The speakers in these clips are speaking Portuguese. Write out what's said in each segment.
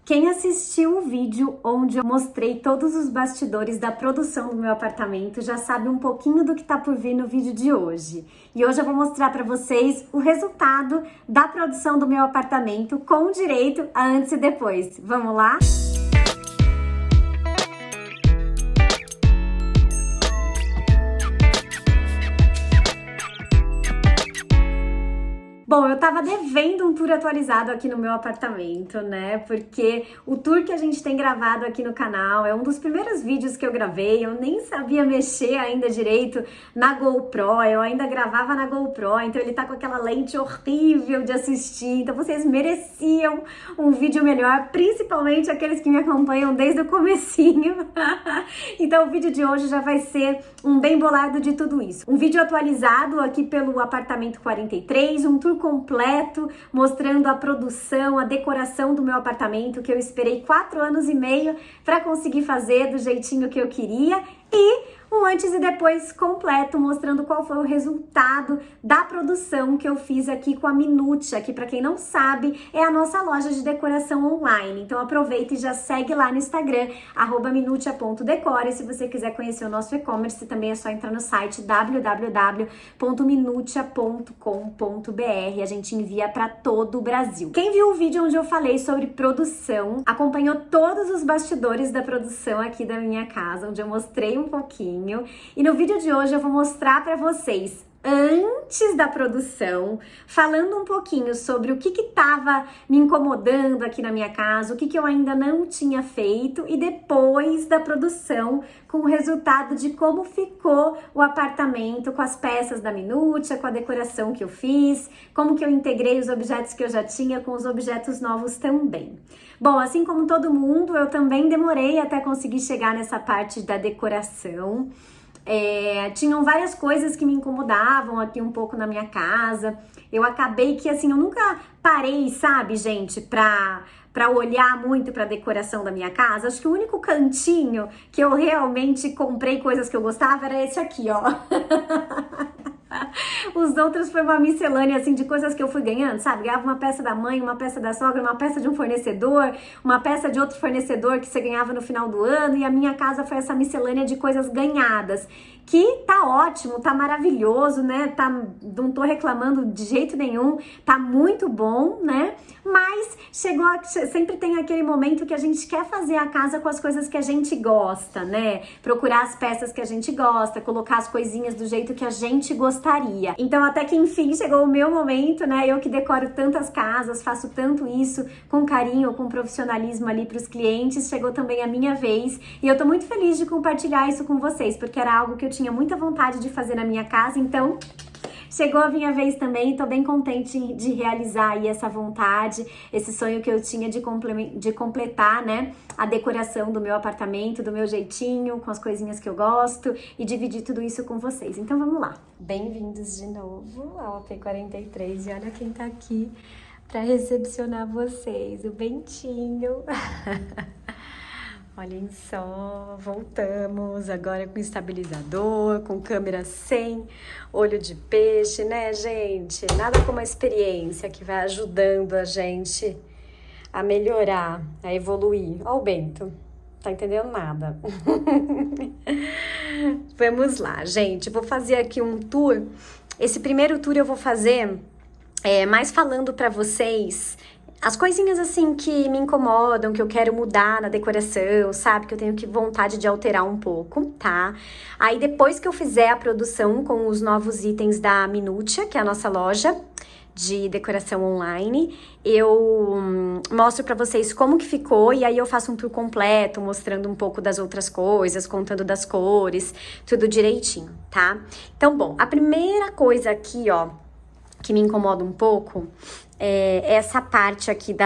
Quem assistiu o vídeo onde eu mostrei todos os bastidores da produção do meu apartamento já sabe um pouquinho do que tá por vir no vídeo de hoje. E hoje eu vou mostrar para vocês o resultado da produção do meu apartamento com direito a antes e depois. Vamos lá? Bom, eu tava devendo um tour atualizado aqui no meu apartamento, né? Porque o tour que a gente tem gravado aqui no canal é um dos primeiros vídeos que eu gravei. Eu nem sabia mexer ainda direito na GoPro, eu ainda gravava na GoPro, então ele tá com aquela lente horrível de assistir. Então vocês mereciam um vídeo melhor, principalmente aqueles que me acompanham desde o comecinho. Então o vídeo de hoje já vai ser um bem bolado de tudo isso. Um vídeo atualizado aqui pelo apartamento 43, um tour completo, mostrando a produção, a decoração do meu apartamento, que eu esperei 4 anos e meio para conseguir fazer do jeitinho que eu queria, e um antes e depois completo, mostrando qual foi o resultado da produção que eu fiz aqui com a Minutia, que para quem não sabe, é a nossa loja de decoração online. Então aproveita e já segue lá no Instagram, @minutia.decor, e se você quiser conhecer o nosso e-commerce, também é só entrar no site www.minutia.com.br. A gente envia para todo o Brasil. Quem viu o vídeo onde eu falei sobre produção, acompanhou todos os bastidores da produção aqui da minha casa, onde eu mostrei um pouquinho. E no vídeo de hoje eu vou mostrar para vocês antes da produção, falando um pouquinho sobre o que estava me incomodando aqui na minha casa, o que eu ainda não tinha feito, e depois da produção, com o resultado de como ficou o apartamento, com as peças da Minutia, com a decoração que eu fiz, como que eu integrei os objetos que eu já tinha com os objetos novos também. Bom, assim como todo mundo, eu também demorei até conseguir chegar nessa parte da decoração. Tinham várias coisas que me incomodavam aqui um pouco na minha casa. Eu acabei que, assim, eu nunca parei, sabe, gente, pra olhar muito pra decoração da minha casa. Acho que o único cantinho que eu realmente comprei coisas que eu gostava era esse aqui, ó. Os outros foi uma miscelânea, assim, de coisas que eu fui ganhando, sabe? Ganhava uma peça da mãe, uma peça da sogra, uma peça de um fornecedor, uma peça de outro fornecedor que você ganhava no final do ano, e a minha casa foi essa miscelânea de coisas ganhadas, que tá ótimo, tá maravilhoso, né? Não tô reclamando de jeito nenhum, tá muito bom, né? Mas sempre tem aquele momento que a gente quer fazer a casa com as coisas que a gente gosta, né? Procurar as peças que a gente gosta, colocar as coisinhas do jeito que a gente gostaria. Então até que enfim chegou o meu momento, né? Eu que decoro tantas casas, faço tanto isso com carinho, com profissionalismo ali pros clientes, chegou também a minha vez, e eu tô muito feliz de compartilhar isso com vocês, porque era algo que eu tinha muita vontade de fazer na minha casa, então chegou a minha vez também, tô bem contente de realizar aí essa vontade, esse sonho que eu tinha de completar, né, a decoração do meu apartamento, do meu jeitinho, com as coisinhas que eu gosto, e dividir tudo isso com vocês. Então vamos lá. Bem-vindos de novo ao AP43, e olha quem tá aqui para recepcionar vocês, o Bentinho. Olhem só, voltamos agora com estabilizador, com câmera sem olho de peixe, né, gente? Nada como a experiência que vai ajudando a gente a melhorar, a evoluir. Ó o Bento, tá entendendo nada. Vamos lá, gente, vou fazer aqui um tour. Esse primeiro tour eu vou fazer mais falando pra vocês as coisinhas assim que me incomodam, que eu quero mudar na decoração, sabe? Que eu tenho vontade de alterar um pouco, tá? Aí depois que eu fizer a produção com os novos itens da Minutia, que é a nossa loja de decoração online, eu mostro pra vocês como que ficou, e aí eu faço um tour completo, mostrando um pouco das outras coisas, contando das cores, tudo direitinho, tá? Então, bom, a primeira coisa aqui, ó, que me incomoda um pouco essa parte aqui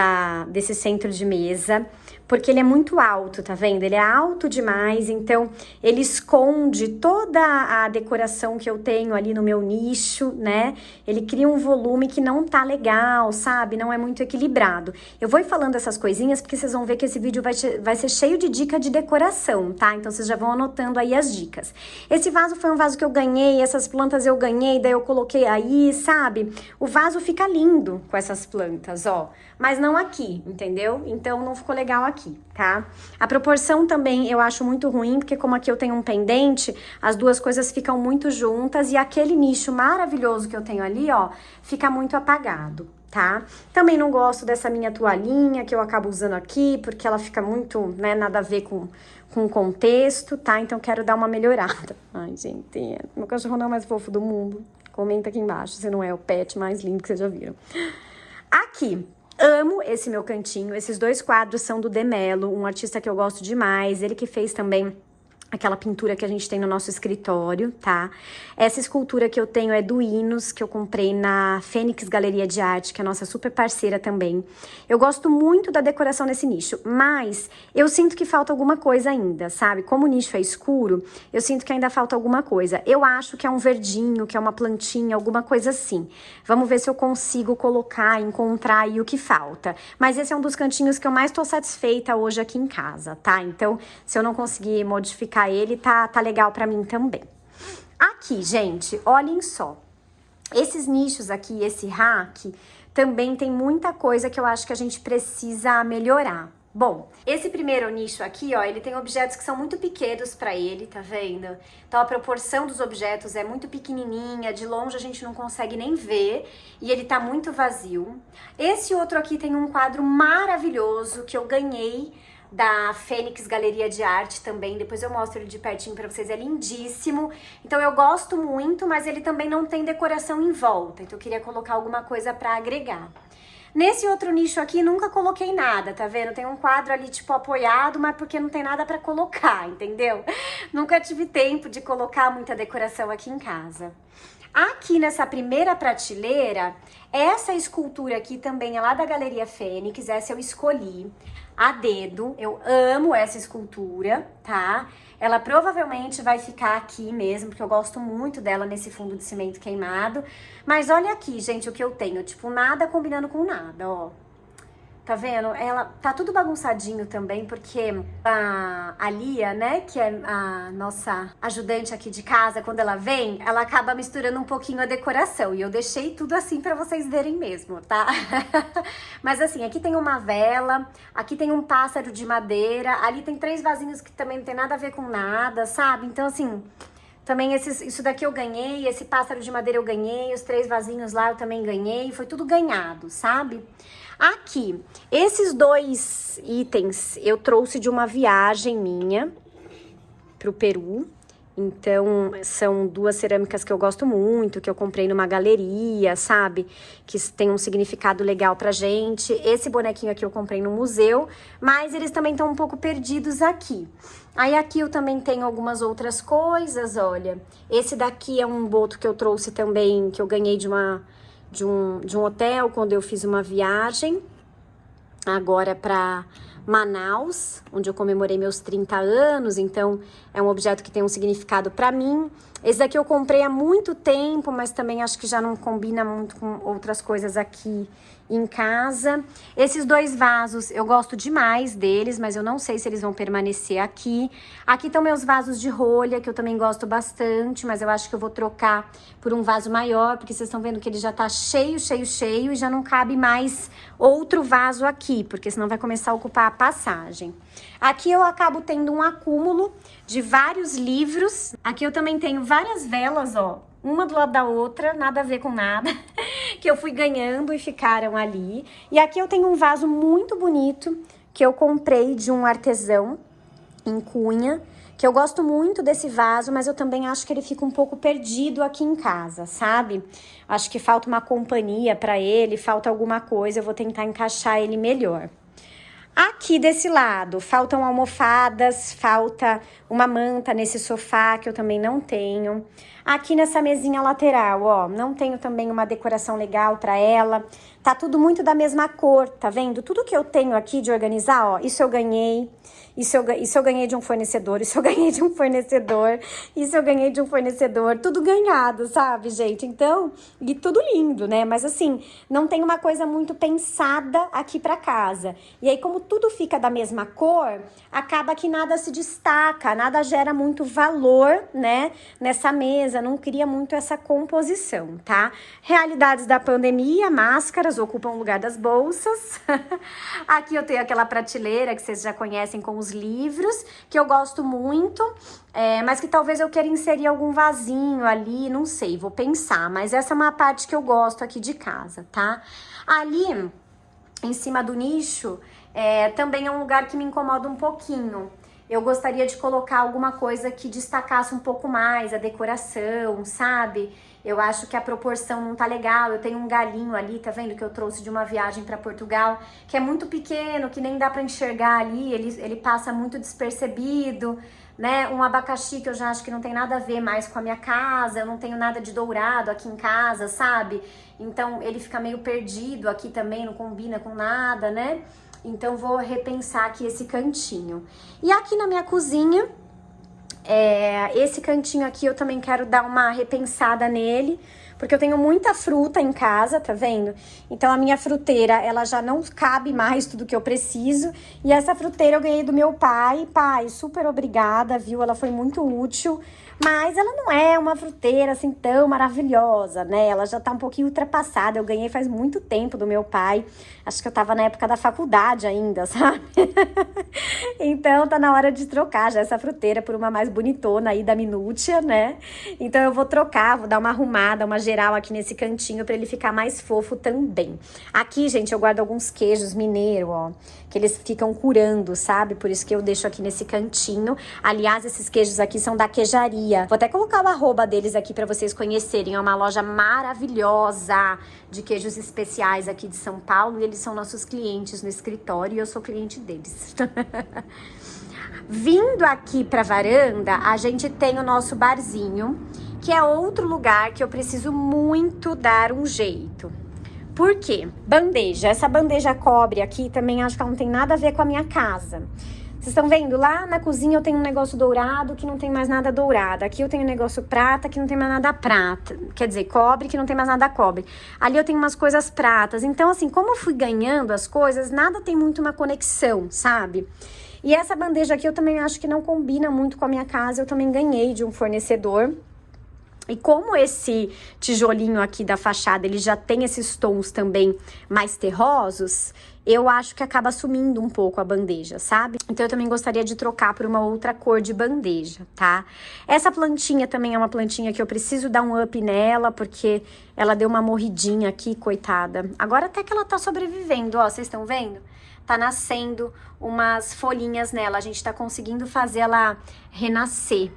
desse centro de mesa, porque ele é muito alto, tá vendo? Ele é alto demais, então ele esconde toda a decoração que eu tenho ali no meu nicho, né? Ele cria um volume que não tá legal, sabe? Não é muito equilibrado. Eu vou ir falando essas coisinhas porque vocês vão ver que esse vídeo vai ser cheio de dica de decoração, tá? Então vocês já vão anotando aí as dicas. Esse vaso foi um vaso que eu ganhei, essas plantas eu ganhei, daí eu coloquei aí, sabe? O vaso fica lindo com essas plantas, ó. Mas não aqui, entendeu? Então não ficou legal aqui, tá? A proporção também eu acho muito ruim, porque como aqui eu tenho um pendente, as duas coisas ficam muito juntas e aquele nicho maravilhoso que eu tenho ali, ó, fica muito apagado, tá? Também não gosto dessa minha toalhinha que eu acabo usando aqui, porque ela fica muito, né, nada a ver com o contexto, tá? Então quero dar uma melhorada. Ai, gente, meu cachorro não é o mais fofo do mundo. Comenta aqui embaixo se não é o pet mais lindo que vocês já viram. Aqui, amo esse meu cantinho. Esses dois quadros são do Demelo, um artista que eu gosto demais. Ele que fez também aquela pintura que a gente tem no nosso escritório, tá? Essa escultura que eu tenho é do Inos, que eu comprei na Fênix Galeria de Arte, que é nossa super parceira também. Eu gosto muito da decoração nesse nicho, mas eu sinto que falta alguma coisa ainda, sabe? Como o nicho é escuro, eu sinto que ainda falta alguma coisa. Eu acho que é um verdinho, que é uma plantinha, alguma coisa assim. Vamos ver se eu consigo colocar, encontrar aí o que falta. Mas esse é um dos cantinhos que eu mais tô satisfeita hoje aqui em casa, tá? Então, se eu não conseguir modificar ele, tá legal pra mim também. Aqui, gente, olhem só. Esses nichos aqui, esse rack, também tem muita coisa que eu acho que a gente precisa melhorar. Bom, esse primeiro nicho aqui, ó, ele tem objetos que são muito pequenos pra ele, tá vendo? Então a proporção dos objetos é muito pequenininha, de longe a gente não consegue nem ver e ele tá muito vazio. Esse outro aqui tem um quadro maravilhoso que eu ganhei da Fênix Galeria de Arte também, depois eu mostro ele de pertinho pra vocês, é lindíssimo. Então eu gosto muito, mas ele também não tem decoração em volta, então eu queria colocar alguma coisa pra agregar. Nesse outro nicho aqui, nunca coloquei nada, tá vendo? Tem um quadro ali, tipo, apoiado, mas porque não tem nada pra colocar, entendeu? Nunca tive tempo de colocar muita decoração aqui em casa. Aqui nessa primeira prateleira, essa escultura aqui também é lá da Galeria Fênix, essa eu escolhi a dedo, eu amo essa escultura, tá? Ela provavelmente vai ficar aqui mesmo, porque eu gosto muito dela nesse fundo de cimento queimado. Mas olha aqui, gente, o que eu tenho, tipo, nada combinando com nada, ó. Tá vendo? Ela tá tudo bagunçadinho também, porque a Lia, né, que é a nossa ajudante aqui de casa, quando ela vem, ela acaba misturando um pouquinho a decoração. E eu deixei tudo assim pra vocês verem mesmo, tá? Mas assim, aqui tem uma vela, aqui tem um pássaro de madeira, ali tem 3 vasinhos que também não tem nada a ver com nada, sabe? Então assim, também isso daqui eu ganhei, esse pássaro de madeira eu ganhei, os 3 vasinhos lá eu também ganhei, foi tudo ganhado, sabe? Aqui, esses 2 itens eu trouxe de uma viagem minha pro Peru. Então, são 2 cerâmicas que eu gosto muito, que eu comprei numa galeria, sabe? Que tem um significado legal pra gente. Esse bonequinho aqui eu comprei no museu, mas eles também estão um pouco perdidos aqui. Aí aqui eu também tenho algumas outras coisas, olha. Esse daqui é um boto que eu trouxe também, que eu ganhei de um hotel quando eu fiz uma viagem agora para Manaus, onde eu comemorei meus 30 anos, então é um objeto que tem um significado para mim. Esse daqui eu comprei há muito tempo, mas também acho que já não combina muito com outras coisas aqui em casa. Esses 2 vasos, eu gosto demais deles, mas eu não sei se eles vão permanecer aqui. Aqui estão meus vasos de rolha, que eu também gosto bastante, mas eu acho que eu vou trocar por um vaso maior, porque vocês estão vendo que ele já tá cheio, e já não cabe mais outro vaso aqui, porque senão vai começar a ocupar a passagem. Aqui eu acabo tendo um acúmulo de vários livros. Aqui eu também tenho várias velas, ó, uma do lado da outra, nada a ver com nada, que eu fui ganhando e ficaram ali. E aqui eu tenho um vaso muito bonito, que eu comprei de um artesão em Cunha, que eu gosto muito desse vaso, mas eu também acho que ele fica um pouco perdido aqui em casa, sabe? Acho que falta uma companhia pra ele, falta alguma coisa, eu vou tentar encaixar ele melhor. Aqui desse lado, faltam almofadas, falta uma manta nesse sofá que eu também não tenho. Aqui nessa mesinha lateral, ó, não tenho também uma decoração legal pra ela. Tá tudo muito da mesma cor, tá vendo? Tudo que eu tenho aqui de organizar, ó, isso eu ganhei. Isso eu ganhei de um fornecedor, isso eu ganhei de um fornecedor, isso eu ganhei de um fornecedor, tudo ganhado, sabe, gente? Então, e tudo lindo, né? Mas assim, não tem uma coisa muito pensada aqui pra casa. E aí, como tudo fica da mesma cor, acaba que nada se destaca, nada gera muito valor, né? Nessa mesa, casa não cria muito essa composição, tá? Realidades da pandemia, máscaras ocupam o lugar das bolsas. Aqui eu tenho aquela prateleira que vocês já conhecem com os livros, que eu gosto muito, mas que talvez eu queira inserir algum vasinho ali, não sei, vou pensar. Mas essa é uma parte que eu gosto aqui de casa, tá? Ali, em cima do nicho, também é um lugar que me incomoda um pouquinho. Eu gostaria de colocar alguma coisa que destacasse um pouco mais a decoração, sabe? Eu acho que a proporção não tá legal. Eu tenho um galinho ali, tá vendo? Que eu trouxe de uma viagem para Portugal, que é muito pequeno, que nem dá para enxergar ali, ele passa muito despercebido, né? Um abacaxi que eu já acho que não tem nada a ver mais com a minha casa, eu não tenho nada de dourado aqui em casa, sabe? Então ele fica meio perdido aqui também, não combina com nada, né? Então vou repensar aqui esse cantinho. E aqui na minha cozinha, esse cantinho aqui eu também quero dar uma repensada nele, porque eu tenho muita fruta em casa, tá vendo? Então a minha fruteira, ela já não cabe mais tudo que eu preciso. E essa fruteira eu ganhei do meu pai. Pai, super obrigada, viu? Ela foi muito útil. Mas ela não é uma fruteira assim tão maravilhosa, né? Ela já tá um pouquinho ultrapassada. Eu ganhei faz muito tempo do meu pai. Acho que eu tava na época da faculdade ainda, sabe? Então tá na hora de trocar já essa fruteira por uma mais bonitona aí da Minúcia, né? Então eu vou trocar, vou dar uma arrumada, uma geral aqui nesse cantinho pra ele ficar mais fofo também. Aqui, gente, eu guardo alguns queijos mineiros, ó, que eles ficam curando, sabe? Por isso que eu deixo aqui nesse cantinho. Aliás, esses queijos aqui são da Queijaria. Vou até colocar o arroba deles aqui pra vocês conhecerem. É uma loja maravilhosa de queijos especiais aqui de São Paulo. E eles são nossos clientes no escritório e eu sou cliente deles. Vindo aqui pra varanda, a gente tem o nosso barzinho, que é outro lugar que eu preciso muito dar um jeito. Por quê? Bandeja. Essa bandeja cobre aqui também acho que ela não tem nada a ver com a minha casa. Vocês estão vendo? Lá na cozinha eu tenho um negócio dourado que não tem mais nada dourado. Aqui eu tenho um negócio prata que não tem mais nada prata. Quer dizer, cobre que não tem mais nada cobre. Ali eu tenho umas coisas pratas. Então, assim, como eu fui ganhando as coisas, nada tem muito uma conexão, sabe? E essa bandeja aqui eu também acho que não combina muito com a minha casa. Eu também ganhei de um fornecedor. E como esse tijolinho aqui da fachada, ele já tem esses tons também mais terrosos, eu acho que acaba sumindo um pouco a bandeja, sabe? Então eu também gostaria de trocar por uma outra cor de bandeja, tá? Essa plantinha também é uma plantinha que eu preciso dar um up nela, porque ela deu uma morridinha aqui, coitada. Agora até que ela tá sobrevivendo, ó, vocês estão vendo? Tá nascendo umas folhinhas nela, a gente tá conseguindo fazer ela renascer.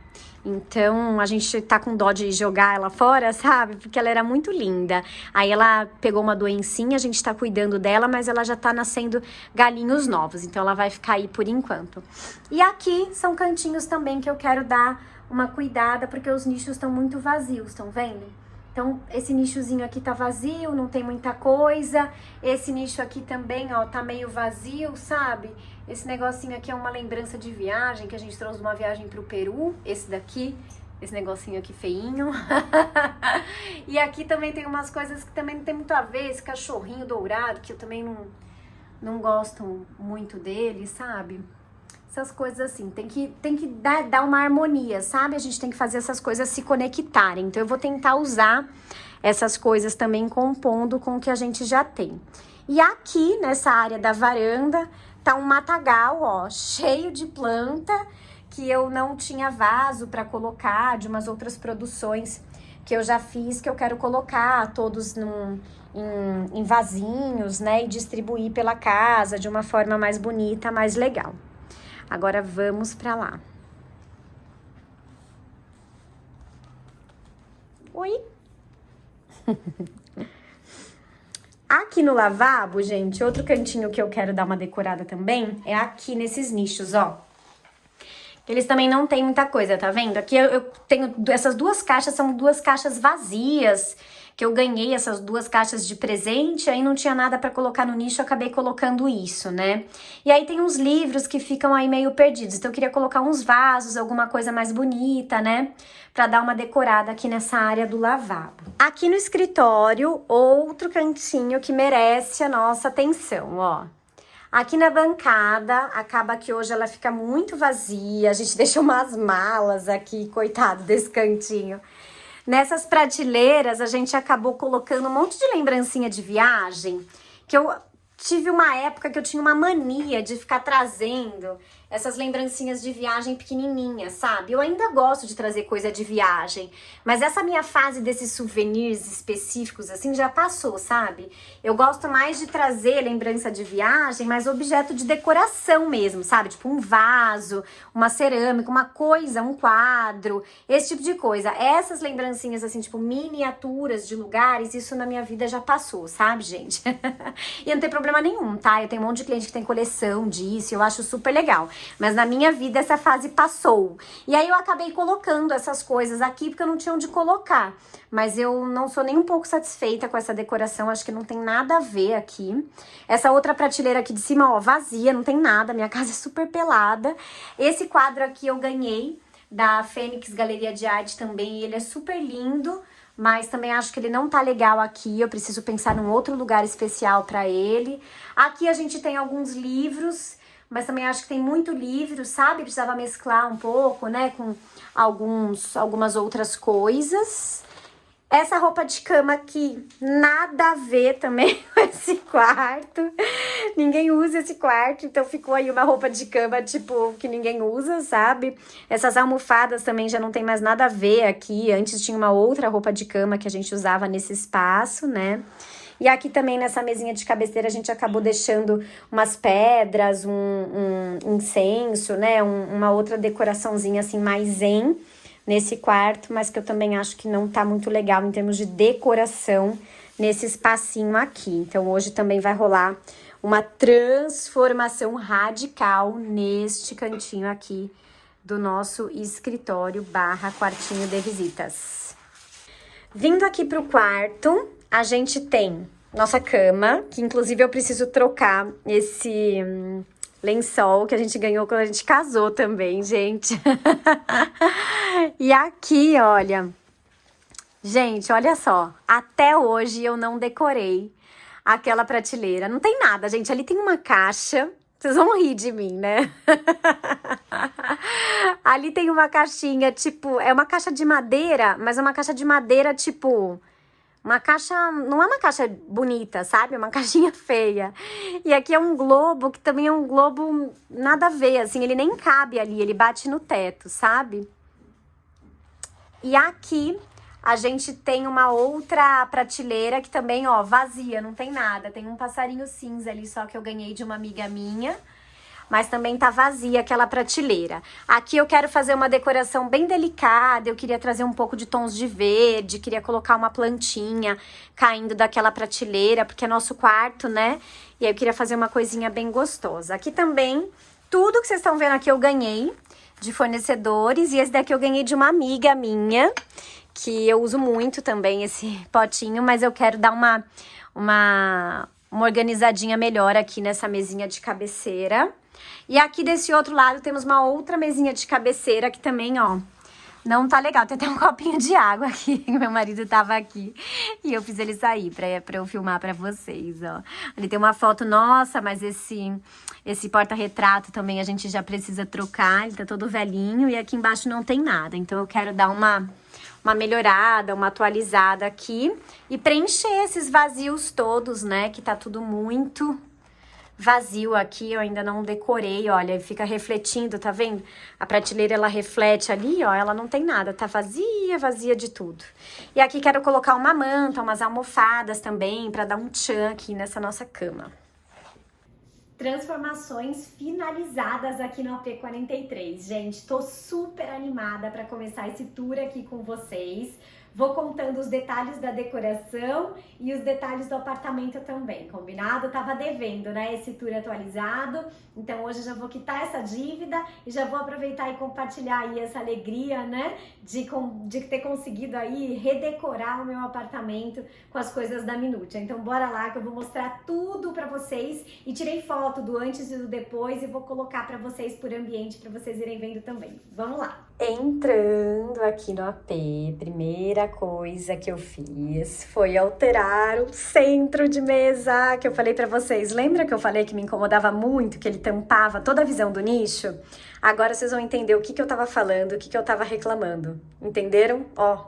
Então, a gente tá com dó de jogar ela fora, sabe? Porque ela era muito linda. Aí ela pegou uma doencinha, a gente tá cuidando dela, mas ela já tá nascendo galinhos novos. Então, ela vai ficar aí por enquanto. E aqui são cantinhos também que eu quero dar uma cuidada, porque os nichos estão muito vazios, estão vendo? Então, esse nichozinho aqui tá vazio, não tem muita coisa. Esse nicho aqui também, ó, tá meio vazio, sabe? Esse negocinho aqui é uma lembrança de viagem, que a gente trouxe uma viagem pro Peru. Esse daqui, esse negocinho aqui feinho. E aqui também tem umas coisas que também não tem muito a ver. Esse cachorrinho dourado, que eu também não gosto muito dele, sabe? Essas coisas assim, tem que dar uma harmonia, sabe? A gente tem que fazer essas coisas se conectarem. Então, eu vou tentar usar essas coisas também compondo com o que a gente já tem. E aqui, nessa área da varanda, tá um matagal, ó, cheio de planta, que eu não tinha vaso para colocar, de umas outras produções que eu já fiz, que eu quero colocar todos em vasinhos, né? E distribuir pela casa de uma forma mais bonita, mais legal. Agora vamos pra lá. Oi? Aqui no lavabo, gente, outro cantinho que eu quero dar uma decorada também é aqui nesses nichos, ó. Eles também não tem muita coisa, tá vendo? Aqui eu tenho essas duas caixas, são duas caixas vazias, que eu ganhei essas duas caixas de presente, aí não tinha nada pra colocar no nicho, eu acabei colocando isso, né? E aí tem uns livros que ficam aí meio perdidos, então eu queria colocar uns vasos, alguma coisa mais bonita, né? Pra dar uma decorada aqui nessa área do lavabo. Aqui no escritório, outro cantinho que merece a nossa atenção, ó. Aqui na bancada, acaba que hoje ela fica muito vazia, a gente deixa umas malas aqui, coitado desse cantinho. Nessas prateleiras, a gente acabou colocando um monte de lembrancinha de viagem, que eu tive uma época que eu tinha uma mania de ficar trazendo essas lembrancinhas de viagem pequenininhas, sabe? Eu ainda gosto de trazer coisa de viagem, mas essa minha fase desses souvenirs específicos, assim, já passou, sabe? Eu gosto mais de trazer lembrança de viagem, mas objeto de decoração mesmo, sabe? Tipo um vaso, uma cerâmica, uma coisa, um quadro, esse tipo de coisa. Essas lembrancinhas, assim, tipo miniaturas de lugares, isso na minha vida já passou, sabe, gente? E não tem problema nenhum, tá? Eu tenho um monte de cliente que tem coleção disso, eu acho super legal. Mas na minha vida essa fase passou. E aí eu acabei colocando essas coisas aqui porque eu não tinha onde colocar. Mas eu não sou nem um pouco satisfeita com essa decoração, acho que não tem nada a ver aqui. Essa outra prateleira aqui de cima, ó, vazia, não tem nada, minha casa é super pelada. Esse quadro aqui eu ganhei da Fênix Galeria de Arte também, e ele é super lindo. Mas também acho que ele não tá legal aqui, eu preciso pensar num outro lugar especial pra ele. Aqui a gente tem alguns livros, mas também acho que tem muito livro, sabe? Precisava mesclar um pouco, né, com algumas outras coisas. Essa roupa de cama aqui, nada a ver também com esse quarto. Ninguém usa esse quarto, então ficou aí uma roupa de cama, tipo, que ninguém usa, sabe? Essas almofadas também já não tem mais nada a ver aqui. Antes tinha uma outra roupa de cama que a gente usava nesse espaço, né? E aqui também nessa mesinha de cabeceira a gente acabou deixando umas pedras, um incenso, né? Uma outra decoraçãozinha assim mais zen nesse quarto, mas que eu também acho que não tá muito legal em termos de decoração nesse espacinho aqui. Então hoje também vai rolar uma transformação radical neste cantinho aqui do nosso escritório barra quartinho de visitas. Vindo aqui pro quarto, a gente tem nossa cama, que inclusive eu preciso trocar esse lençol que a gente ganhou quando a gente casou também, gente. E aqui, olha, gente, olha só, até hoje eu não decorei aquela prateleira. Não tem nada, gente, ali tem uma caixa. Vocês vão rir de mim, né? Ali tem uma caixinha, tipo, é uma caixa de madeira, mas é uma caixa de madeira, tipo, uma caixa, não é uma caixa bonita, sabe? É uma caixinha feia. E aqui é um globo, que também é um globo nada a ver, assim, ele nem cabe ali, ele bate no teto, sabe? E aqui a gente tem uma outra prateleira que também, ó, vazia, não tem nada. Tem um passarinho cinza ali só que eu ganhei de uma amiga minha. Mas também tá vazia aquela prateleira. Aqui eu quero fazer uma decoração bem delicada, eu queria trazer um pouco de tons de verde, queria colocar uma plantinha caindo daquela prateleira, porque é nosso quarto, né? E aí eu queria fazer uma coisinha bem gostosa. Aqui também, tudo que vocês estão vendo aqui eu ganhei de fornecedores, e esse daqui eu ganhei de uma amiga minha, que eu uso muito também esse potinho, mas eu quero dar uma organizadinha melhor aqui nessa mesinha de cabeceira. E aqui desse outro lado temos uma outra mesinha de cabeceira que também, ó, não tá legal. Tem até um copinho de água aqui, que meu marido tava aqui e eu fiz ele sair pra eu filmar pra vocês, ó. Ali tem uma foto nossa, mas esse porta-retrato também a gente já precisa trocar, ele tá todo velhinho e aqui embaixo não tem nada. Então eu quero dar uma melhorada, uma atualizada aqui e preencher esses vazios todos, né, que tá tudo muito vazio aqui, eu ainda não decorei, olha, fica refletindo, tá vendo? A prateleira, ela reflete ali, ó, ela não tem nada, tá vazia, vazia de tudo. E aqui quero colocar uma manta, umas almofadas também, pra dar um tchan aqui nessa nossa cama. Transformações finalizadas aqui no AP43, gente, tô super animada pra começar esse tour aqui com vocês. Vou contando os detalhes da decoração e os detalhes do apartamento também, combinado? Tava devendo, né, esse tour atualizado, então hoje eu já vou quitar essa dívida e já vou aproveitar e compartilhar aí essa alegria, né, de ter conseguido aí redecorar o meu apartamento com as coisas da Minutia. Então bora lá que eu vou mostrar tudo pra vocês e tirei foto do antes e do depois e vou colocar pra vocês por ambiente, pra vocês irem vendo também. Vamos lá! Entrando aqui no AP, primeira coisa que eu fiz foi alterar o centro de mesa que eu falei pra vocês. Lembra que eu falei que me incomodava muito, que ele tampava toda a visão do nicho? Agora vocês vão entender o que eu tava falando, o que eu tava reclamando. Entenderam? Ó,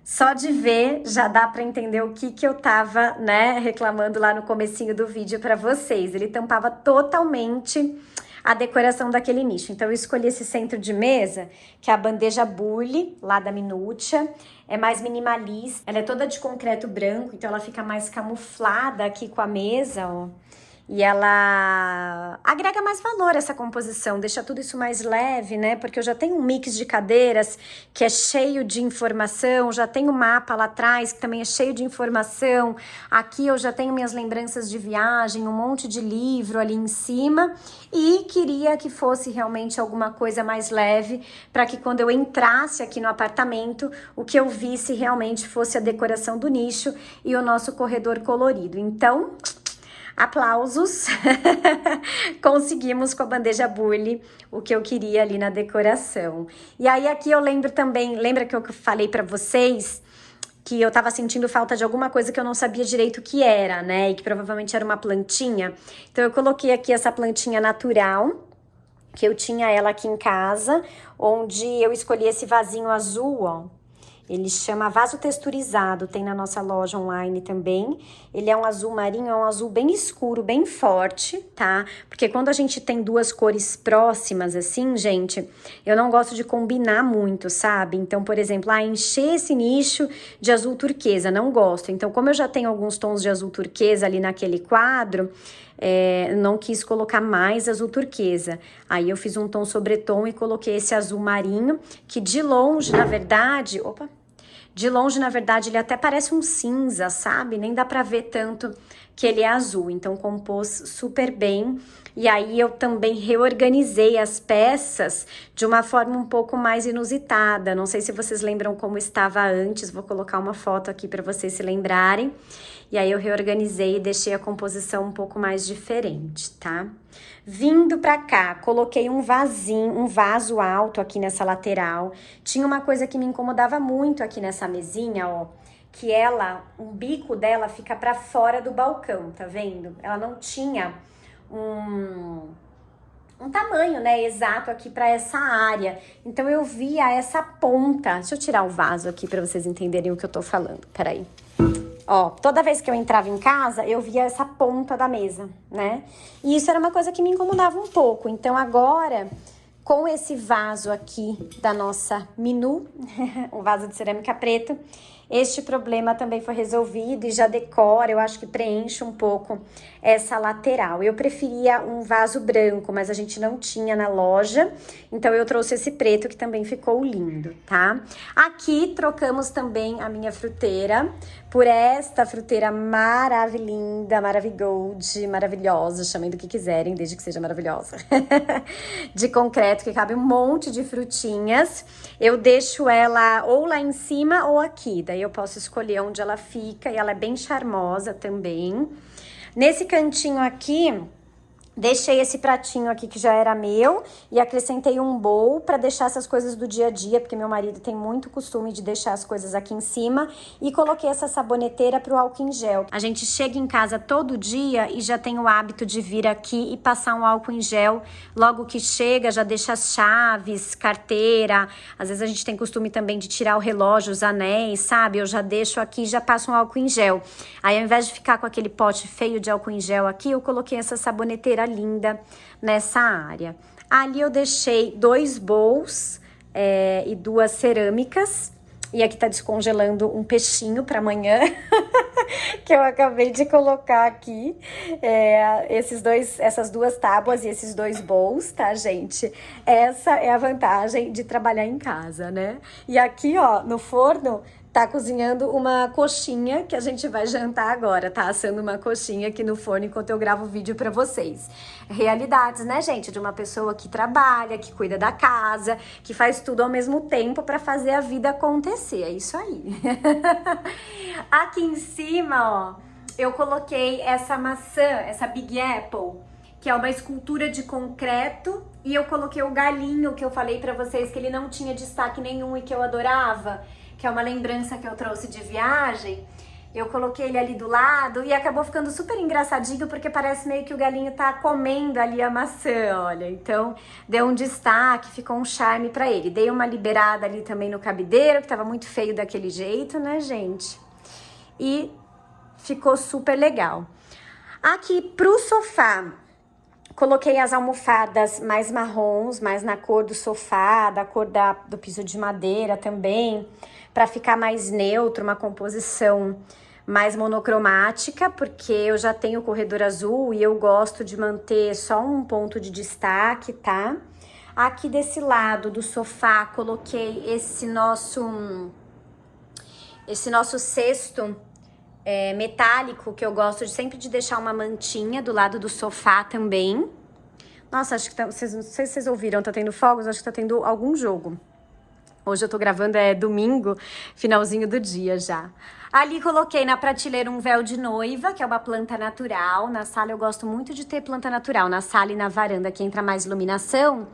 Só de ver já dá para entender o que eu tava, né, reclamando lá no comecinho do vídeo para vocês. Ele tampava totalmente a decoração daquele nicho. Então eu escolhi esse centro de mesa, que é a bandeja Burle, lá da Minutia. É mais minimalista, ela é toda de concreto branco, então ela fica mais camuflada aqui com a mesa, ó. E ela agrega mais valor a essa composição, deixa tudo isso mais leve, né? Porque eu já tenho um mix de cadeiras que é cheio de informação, já tenho o mapa lá atrás que também é cheio de informação. Aqui eu já tenho minhas lembranças de viagem, um monte de livro ali em cima. E queria que fosse realmente alguma coisa mais leve, para que quando eu entrasse aqui no apartamento, o que eu visse realmente fosse a decoração do nicho e o nosso corredor colorido. Então, aplausos, conseguimos com a bandeja Burle o que eu queria ali na decoração. E aí aqui eu lembro também, lembra que eu falei pra vocês que eu tava sentindo falta de alguma coisa que eu não sabia direito o que era, né? E que provavelmente era uma plantinha. Então eu coloquei aqui essa plantinha natural, que eu tinha ela aqui em casa, onde eu escolhi esse vasinho azul, ó. Ele chama vaso texturizado, tem na nossa loja online também. Ele é um azul marinho, é um azul bem escuro, bem forte, tá? Porque quando a gente tem duas cores próximas assim, gente, eu não gosto de combinar muito, sabe? Então, por exemplo, encher esse nicho de azul turquesa, não gosto. Então, como eu já tenho alguns tons de azul turquesa ali naquele quadro, não quis colocar mais azul turquesa. Aí eu fiz um tom sobretom e coloquei esse azul marinho, que de longe, na verdade... Opa! De longe, na verdade, ele até parece um cinza, sabe? Nem dá pra ver tanto que ele é azul. Então, compôs super bem. E aí, eu também reorganizei as peças de uma forma um pouco mais inusitada. Não sei se vocês lembram como estava antes. Vou colocar uma foto aqui para vocês se lembrarem. E aí, eu reorganizei e deixei a composição um pouco mais diferente, tá? Vindo pra cá, coloquei um vaso alto aqui nessa lateral. Tinha uma coisa que me incomodava muito aqui nessa mesinha, ó, que o bico dela fica pra fora do balcão, tá vendo? Ela não tinha um tamanho, né, exato aqui pra essa área. Então eu via essa ponta. Deixa eu tirar o vaso aqui pra vocês entenderem o que eu tô falando. Peraí. Ó, toda vez que eu entrava em casa, eu via essa ponta da mesa, né? E isso era uma coisa que me incomodava um pouco. Então, agora, com esse vaso aqui da nossa Minu, um vaso de cerâmica preta, este problema também foi resolvido e já decora, eu acho que preenche um pouco essa lateral. Eu preferia um vaso branco, mas a gente não tinha na loja, então eu trouxe esse preto que também ficou lindo, tá? Aqui trocamos também a minha fruteira por esta fruteira maravilhosa, maravilhosa, chamem do que quiserem, desde que seja maravilhosa, de concreto, que cabe um monte de frutinhas. Eu deixo ela ou lá em cima ou aqui, daí eu posso escolher onde ela fica, e ela é bem charmosa também. Nesse cantinho aqui, deixei esse pratinho aqui que já era meu e acrescentei um bowl para deixar essas coisas do dia a dia, porque meu marido tem muito costume de deixar as coisas aqui em cima, e coloquei essa saboneteira pro álcool em gel. A gente chega em casa todo dia e já tem o hábito de vir aqui e passar um álcool em gel logo que chega, já deixa as chaves, carteira, às vezes a gente tem costume também de tirar o relógio, os anéis, sabe? Eu já deixo aqui e já passo um álcool em gel. Aí ao invés de ficar com aquele pote feio de álcool em gel aqui, eu coloquei essa saboneteira linda nessa área. Ali eu deixei 2 bowls e 2 cerâmicas, e aqui tá descongelando um peixinho para amanhã que eu acabei de colocar aqui, essas 2 tábuas e esses 2 bowls, tá, gente? Essa é a vantagem de trabalhar em casa, né? E aqui, ó, no forno tá cozinhando uma coxinha que a gente vai jantar agora, tá assando uma coxinha aqui no forno enquanto eu gravo o vídeo pra vocês. Realidades, né, gente? De uma pessoa que trabalha, que cuida da casa, que faz tudo ao mesmo tempo pra fazer a vida acontecer, é isso aí. Aqui em cima, ó, eu coloquei essa maçã, essa Big Apple, que é uma escultura de concreto, e eu coloquei o galinho que eu falei pra vocês que ele não tinha destaque nenhum e que eu adorava, que é uma lembrança que eu trouxe de viagem. Eu coloquei ele ali do lado e acabou ficando super engraçadinho, porque parece meio que o galinho tá comendo ali a maçã, olha. Então, deu um destaque, ficou um charme pra ele. Dei uma liberada ali também no cabideiro, que tava muito feio daquele jeito, né, gente? E ficou super legal. Aqui pro sofá, coloquei as almofadas mais marrons, mais na cor do sofá, da cor do piso de madeira também, para ficar mais neutro, uma composição mais monocromática, porque eu já tenho o corredor azul e eu gosto de manter só um ponto de destaque, tá? Aqui desse lado do sofá, coloquei esse nosso cesto metálico, que eu gosto de sempre de deixar uma mantinha do lado do sofá também. Nossa, acho que não sei se vocês ouviram, tá tendo fogos, acho que tá tendo algum jogo. Hoje eu tô gravando, é domingo, finalzinho do dia já. Ali coloquei na prateleira um véu de noiva, que é uma planta natural. Na sala eu gosto muito de ter planta natural. Na sala e na varanda, que entra mais iluminação,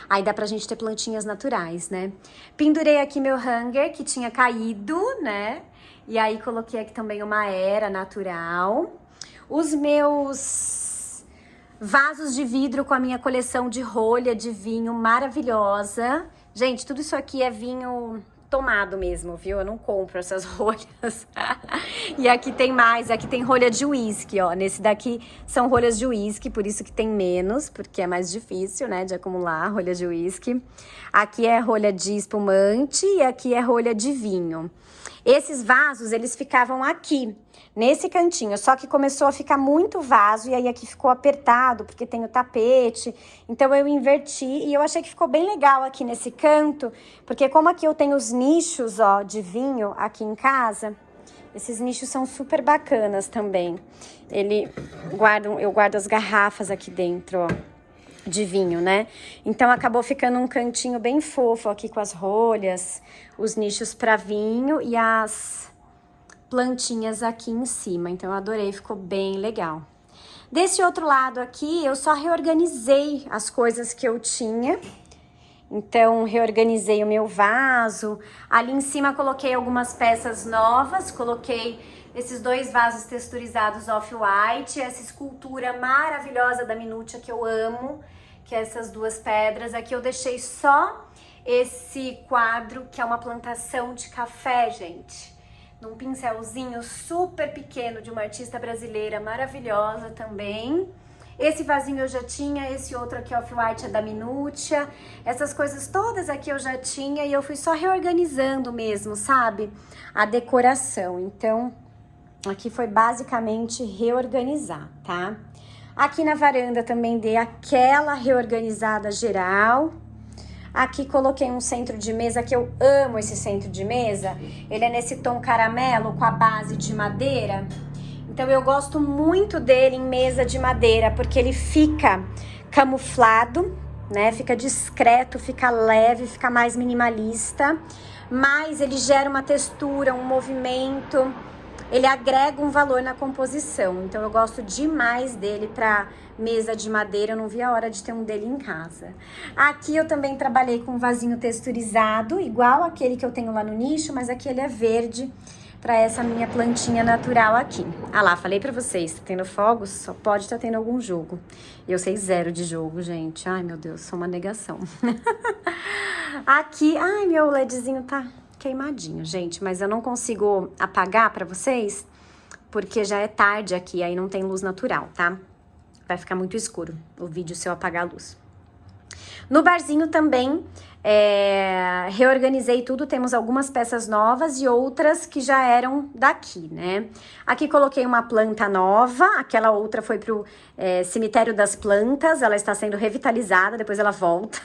aí dá pra gente ter plantinhas naturais, né? Pendurei aqui meu hanger, que tinha caído, né? E aí coloquei aqui também uma era natural. Os meus vasos de vidro com a minha coleção de rolha de vinho maravilhosa. Gente, tudo isso aqui é vinho tomado mesmo, viu? Eu não compro essas rolhas. E aqui tem mais, aqui tem rolha de uísque, ó. Nesse daqui são rolhas de uísque, por isso que tem menos, porque é mais difícil, né, de acumular rolha de uísque. Aqui é rolha de espumante e aqui é rolha de vinho. Esses vasos, eles ficavam aqui, nesse cantinho, só que começou a ficar muito vaso e aí aqui ficou apertado, porque tem o tapete. Então eu inverti e eu achei que ficou bem legal aqui nesse canto, porque como aqui eu tenho os nichos, ó, de vinho aqui em casa, esses nichos são super bacanas também. Eu guardo as garrafas aqui dentro, ó, de vinho, né? Então acabou ficando um cantinho bem fofo aqui com as rolhas, os nichos para vinho e as plantinhas aqui em cima. Então eu adorei, ficou bem legal. Desse outro lado aqui, eu só reorganizei as coisas que eu tinha. Então reorganizei o meu vaso. Ali em cima coloquei algumas peças novas, coloquei esses 2 vasos texturizados off-white, essa escultura maravilhosa da Minutia que eu amo, que é essas 2 pedras. Aqui eu deixei só esse quadro, que é uma plantação de café, gente, num pincelzinho super pequeno de uma artista brasileira maravilhosa também. Esse vasinho eu já tinha, esse outro aqui off-white é da Minutia. Essas coisas todas aqui eu já tinha e eu fui só reorganizando mesmo, sabe? A decoração. Então, aqui foi basicamente reorganizar, tá? Aqui na varanda também dei aquela reorganizada geral. Aqui coloquei um centro de mesa, que eu amo esse centro de mesa. Ele é nesse tom caramelo com a base de madeira. Então eu gosto muito dele em mesa de madeira, porque ele fica camuflado, né? Fica discreto, fica leve, fica mais minimalista. Mas ele gera uma textura, um movimento. Ele agrega um valor na composição, então eu gosto demais dele para mesa de madeira, eu não vi a hora de ter um dele em casa. Aqui eu também trabalhei com um vasinho texturizado, igual aquele que eu tenho lá no nicho, mas aqui ele é verde para essa minha plantinha natural aqui. Ah lá, falei para vocês, tá tendo fogos? Só pode estar tendo algum jogo. Eu sei 0 de jogo, gente. Ai, meu Deus, sou uma negação. Aqui, ai, meu LEDzinho tá queimadinho, gente, mas eu não consigo apagar pra vocês, porque já é tarde aqui, aí não tem luz natural, tá? Vai ficar muito escuro o vídeo se eu apagar a luz. No barzinho também, reorganizei tudo, temos algumas peças novas e outras que já eram daqui, né? Aqui coloquei uma planta nova, aquela outra foi pro cemitério das plantas, ela está sendo revitalizada, depois ela volta.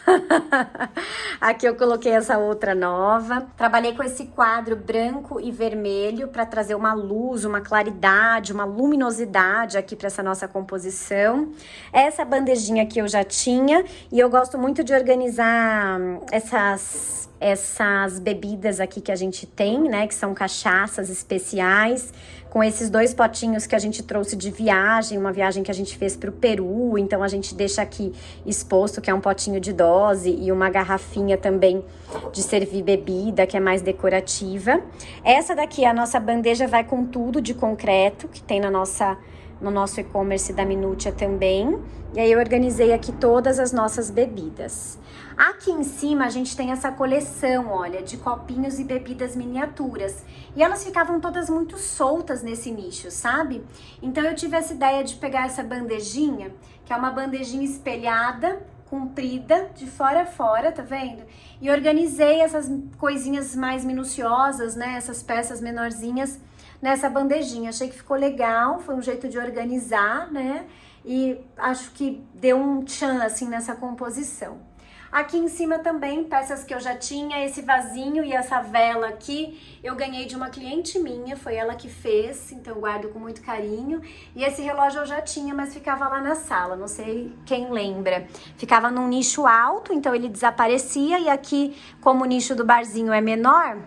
Aqui eu coloquei essa outra nova. Trabalhei com esse quadro branco e vermelho para trazer uma luz, uma claridade, uma luminosidade aqui para essa nossa composição. Essa bandejinha aqui eu já tinha e eu gosto muito de organizar essas bebidas aqui que a gente tem, né, que são cachaças especiais, com esses 2 potinhos que a gente trouxe de viagem, uma viagem que a gente fez pro Peru, então a gente deixa aqui exposto, que é um potinho de dose, e uma garrafinha também de servir bebida, que é mais decorativa. Essa daqui, a nossa bandeja vai com tudo de concreto, que tem no nosso e-commerce da Minutia também. E aí eu organizei aqui todas as nossas bebidas. Aqui em cima a gente tem essa coleção, olha, de copinhos e bebidas miniaturas. E elas ficavam todas muito soltas nesse nicho, sabe? Então eu tive essa ideia de pegar essa bandejinha, que é uma bandejinha espelhada, comprida, de fora a fora, tá vendo? E organizei essas coisinhas mais minuciosas, né? Essas peças menorzinhas nessa bandejinha. Achei que ficou legal, foi um jeito de organizar, né? E acho que deu um tchan, assim, nessa composição. Aqui em cima também, peças que eu já tinha, esse vasinho e essa vela aqui, eu ganhei de uma cliente minha, foi ela que fez, então eu guardo com muito carinho. E esse relógio eu já tinha, mas ficava lá na sala, não sei quem lembra. Ficava num nicho alto, então ele desaparecia, e aqui, como o nicho do barzinho é menor,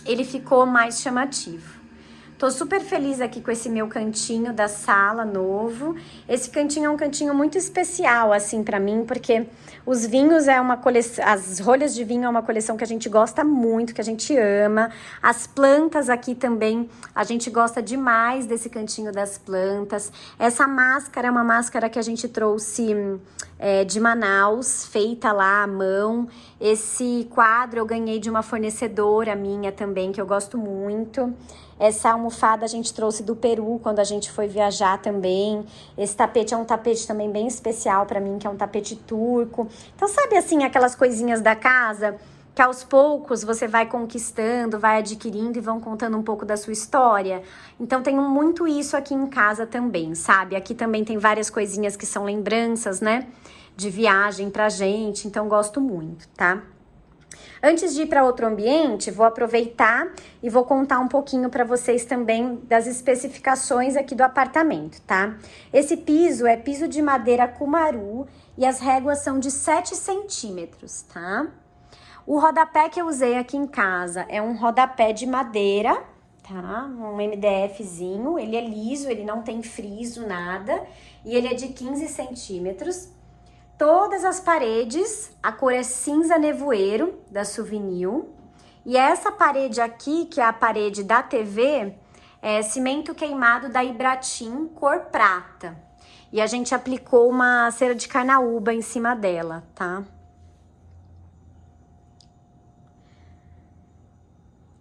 ele ficou mais chamativo. Tô super feliz aqui com esse meu cantinho da sala novo. Esse cantinho é um cantinho muito especial, assim, pra mim, porque os vinhos é uma coleção, as rolhas de vinho é uma coleção que a gente gosta muito, que a gente ama. As plantas aqui também, a gente gosta demais desse cantinho das plantas. Essa máscara é uma máscara que a gente trouxe de Manaus, feita lá à mão. Esse quadro eu ganhei de uma fornecedora minha também, que eu gosto muito. Essa almofada a gente trouxe do Peru quando a gente foi viajar também. Esse tapete é um tapete também bem especial pra mim, que é um tapete turco. Então, sabe assim, aquelas coisinhas da casa que aos poucos você vai conquistando, vai adquirindo e vão contando um pouco da sua história? Então, tenho muito isso aqui em casa também, sabe? Aqui também tem várias coisinhas que são lembranças, né? De viagem pra gente, então gosto muito, tá? Antes de ir para outro ambiente, vou aproveitar e vou contar um pouquinho para vocês também das especificações aqui do apartamento, tá? Esse piso é piso de madeira Cumaru e as réguas são de 7 centímetros, tá? O rodapé que eu usei aqui em casa é um rodapé de madeira, tá? Um MDFzinho, ele é liso, ele não tem friso, nada, e ele é de 15 centímetros. Todas as paredes, a cor é cinza nevoeiro, da Souvenir. E essa parede aqui, que é a parede da TV, é cimento queimado da Ibratim, cor prata. E a gente aplicou uma cera de carnaúba em cima dela, tá?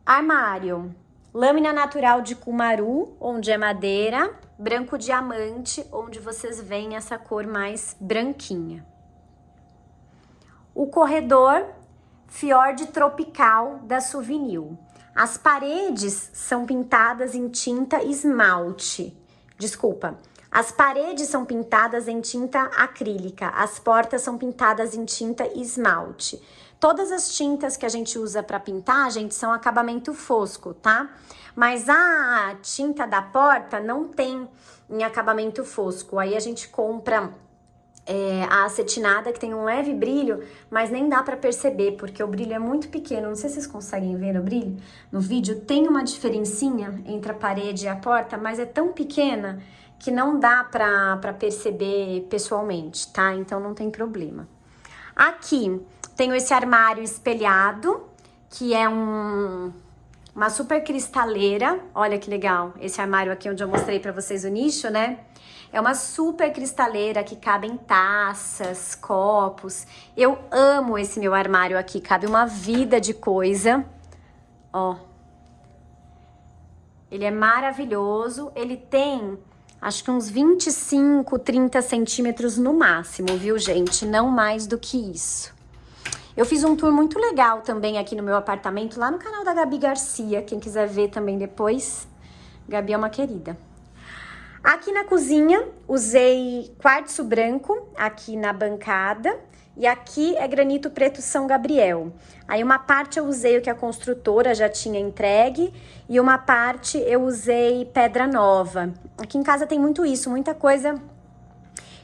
Armário. Lâmina natural de Cumaru, onde é madeira. Branco diamante, onde vocês veem essa cor mais branquinha. O corredor, Fiord Tropical da Souvenir. As paredes são pintadas em tinta esmalte. Desculpa, as paredes são pintadas em tinta acrílica, as portas são pintadas em tinta esmalte. Todas as tintas que a gente usa para pintar, gente, são acabamento fosco, tá? Mas a tinta da porta não tem em acabamento fosco. Aí a gente compra a acetinada, que tem um leve brilho, mas nem dá para perceber, porque o brilho é muito pequeno. Não sei se vocês conseguem ver o brilho no vídeo. Tem uma diferencinha entre a parede e a porta, mas é tão pequena que não dá para perceber pessoalmente, tá? Então não tem problema. Aqui tenho esse armário espelhado, que é uma super cristaleira. Olha que legal, esse armário aqui onde eu mostrei pra vocês o nicho, né? É uma super cristaleira que cabem taças, copos. Eu amo esse meu armário aqui, cabe uma vida de coisa. Ó. Ele é maravilhoso, ele tem acho que uns 25, 30 centímetros no máximo, viu, gente? Não mais do que isso. Eu fiz um tour muito legal também aqui no meu apartamento, lá no canal da Gabi Garcia. Quem quiser ver também depois, Gabi é uma querida. Aqui na cozinha, usei quartzo branco aqui na bancada. E aqui é granito preto São Gabriel. Aí uma parte eu usei o que a construtora já tinha entregue e uma parte eu usei pedra nova. Aqui em casa tem muito isso, muita coisa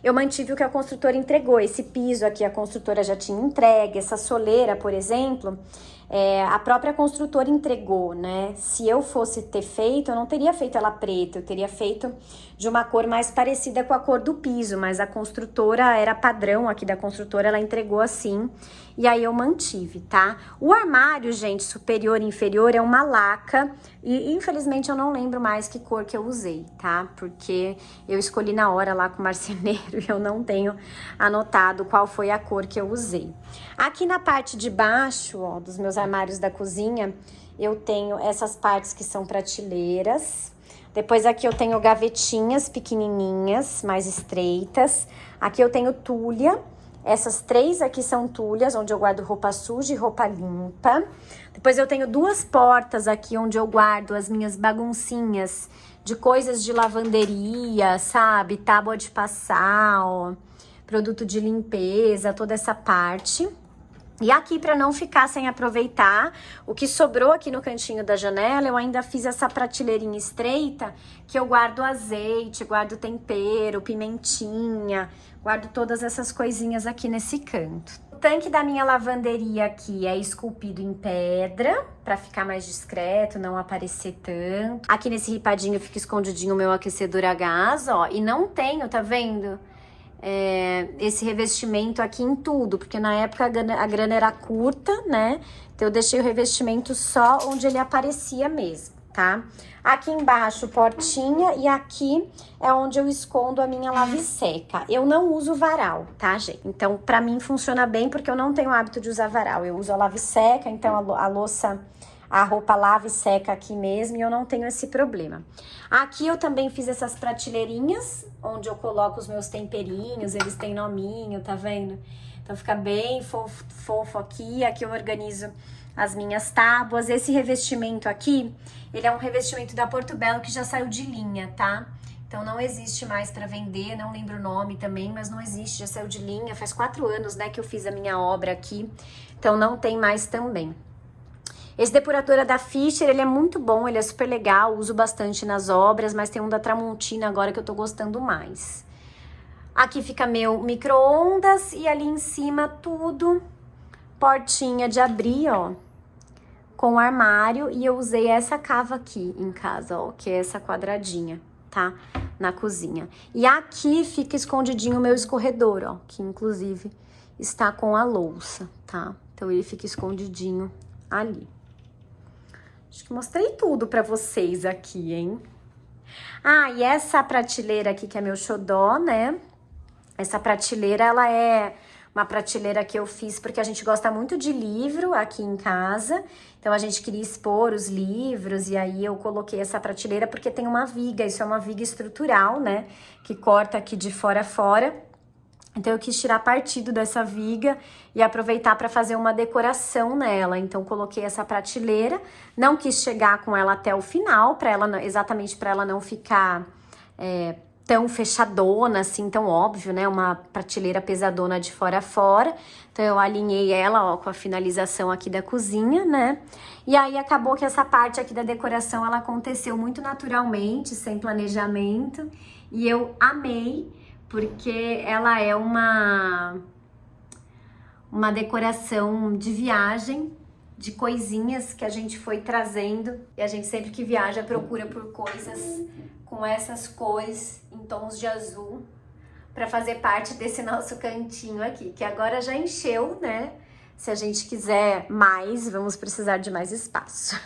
eu mantive o que a construtora entregou. Esse piso aqui a construtora já tinha entregue, essa soleira, por exemplo, a própria construtora entregou, né? Se eu fosse ter feito, eu não teria feito ela preta, eu teria feito de uma cor mais parecida com a cor do piso, mas a construtora era padrão aqui da construtora, ela entregou assim, e aí eu mantive, tá? O armário, gente, superior e inferior é uma laca, e infelizmente eu não lembro mais que cor que eu usei, tá? Porque eu escolhi na hora lá com o marceneiro e eu não tenho anotado qual foi a cor que eu usei. Aqui na parte de baixo, ó, dos meus armários da cozinha, eu tenho essas partes que são prateleiras. Depois aqui eu tenho gavetinhas pequenininhas, mais estreitas. Aqui eu tenho tulha. Essas 3 aqui são tulhas, onde eu guardo roupa suja e roupa limpa. Depois eu tenho 2 portas aqui, onde eu guardo as minhas baguncinhas de coisas de lavanderia, sabe? Tábua de passar, ó, produto de limpeza, toda essa parte. E aqui, para não ficar sem aproveitar, o que sobrou aqui no cantinho da janela, eu ainda fiz essa prateleirinha estreita, que eu guardo azeite, guardo tempero, pimentinha, guardo todas essas coisinhas aqui nesse canto. O tanque da minha lavanderia aqui é esculpido em pedra, para ficar mais discreto, não aparecer tanto. Aqui nesse ripadinho fica escondidinho o meu aquecedor a gás, ó, e não tenho, tá vendo? Esse revestimento aqui em tudo, porque na época a grana era curta, né? Então eu deixei o revestimento só onde ele aparecia mesmo, tá? Aqui embaixo, portinha, e aqui é onde eu escondo a minha lava e seca. Eu não uso varal, tá, gente? Então, pra mim funciona bem, porque eu não tenho hábito de usar varal. Eu uso a lava e seca, então a louça, a roupa lava e seca aqui mesmo, e eu não tenho esse problema. Aqui eu também fiz essas prateleirinhas, onde eu coloco os meus temperinhos, eles têm nominho, tá vendo? Então fica bem fofo aqui. Aqui eu organizo as minhas tábuas. Esse revestimento aqui, ele é um revestimento da Porto Belo que já saiu de linha, tá? Então não existe mais para vender, não lembro o nome também, mas não existe, já saiu de linha. Faz 4 anos, né, que eu fiz a minha obra aqui, então não tem mais também. Esse depurador é da Fischer, ele é muito bom, ele é super legal, uso bastante nas obras, mas tem um da Tramontina agora que eu tô gostando mais. Aqui fica meu micro-ondas e ali em cima tudo, portinha de abrir, ó, com armário, e eu usei essa cava aqui em casa, ó, que é essa quadradinha, tá? Na cozinha. E aqui fica escondidinho o meu escorredor, ó, que inclusive está com a louça, tá? Então ele fica escondidinho ali. Acho que mostrei tudo pra vocês aqui, hein? Ah, e essa prateleira aqui que é meu xodó, né? Essa prateleira, ela é uma prateleira que eu fiz porque a gente gosta muito de livro aqui em casa. Então, a gente queria expor os livros e aí eu coloquei essa prateleira porque tem uma viga. Isso é uma viga estrutural, né? Que corta aqui de fora a fora. Então, eu quis tirar partido dessa viga e aproveitar para fazer uma decoração nela. Então, coloquei essa prateleira. Não quis chegar com ela até o final, exatamente para ela não ficar tão fechadona, assim, tão óbvio, né? Uma prateleira pesadona de fora a fora. Então, eu alinhei ela, ó, com a finalização aqui da cozinha, né? E aí, acabou que essa parte aqui da decoração, ela aconteceu muito naturalmente, sem planejamento. E eu amei, porque ela é uma decoração de viagem, de coisinhas que a gente foi trazendo. E a gente sempre que viaja procura por coisas com essas cores em tons de azul para fazer parte desse nosso cantinho aqui, que agora já encheu, né? Se a gente quiser mais, vamos precisar de mais espaço.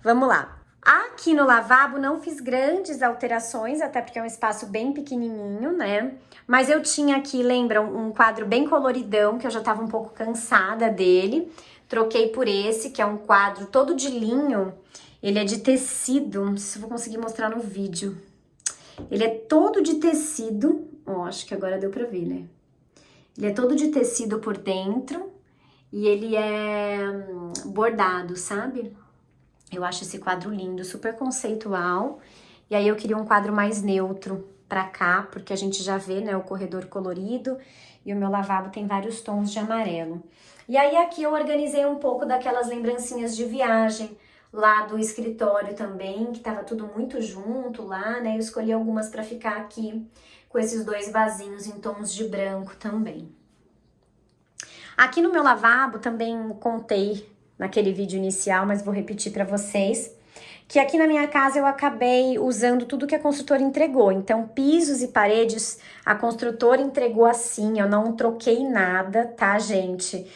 Vamos lá. Aqui no lavabo não fiz grandes alterações, até porque é um espaço bem pequenininho, né? Mas eu tinha aqui, lembra, um quadro bem coloridão, que eu já tava um pouco cansada dele. Troquei por esse, que é um quadro todo de linho. Ele é de tecido, não sei se eu vou conseguir mostrar no vídeo. Ele é todo de tecido, ó, acho que agora deu pra ver, né? Ele é todo de tecido por dentro e ele é bordado, sabe? Eu acho esse quadro lindo, super conceitual. E aí eu queria um quadro mais neutro pra cá, porque a gente já vê, né, o corredor colorido e o meu lavabo tem vários tons de amarelo. E aí aqui eu organizei um pouco daquelas lembrancinhas de viagem lá do escritório também, que tava tudo muito junto lá, né? Eu escolhi algumas pra ficar aqui com esses dois vasinhos em tons de branco também. Aqui no meu lavabo também contei naquele vídeo inicial, mas vou repetir para vocês, que aqui na minha casa eu acabei usando tudo que a construtora entregou. Então, pisos e paredes, a construtora entregou assim, eu não troquei nada, tá, gente?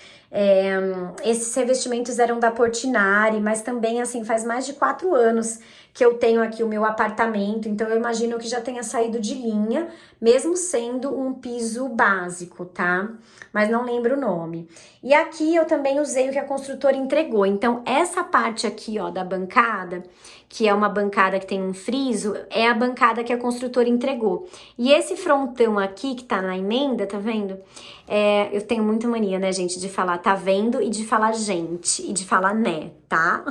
Esses revestimentos eram da Portinari, mas também, assim, faz mais de 4 anos que eu tenho aqui o meu apartamento, então eu imagino que já tenha saído de linha, mesmo sendo um piso básico, tá? Mas não lembro o nome. E aqui eu também usei o que a construtora entregou, então essa parte aqui, ó, da bancada, que é uma bancada que tem um friso, é a bancada que a construtora entregou. E esse frontão aqui, que tá na emenda, tá vendo? Eu tenho muita mania, né, gente, de falar tá vendo e de falar gente, e de falar né, tá?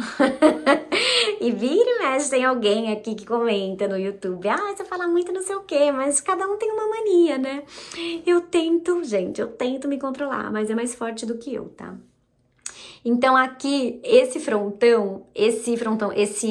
E vira e mexe, tem alguém aqui que comenta no YouTube, você fala muito não sei o quê, mas cada um tem uma mania, né? Eu tento me controlar, mas é mais forte do que eu, tá? Então aqui,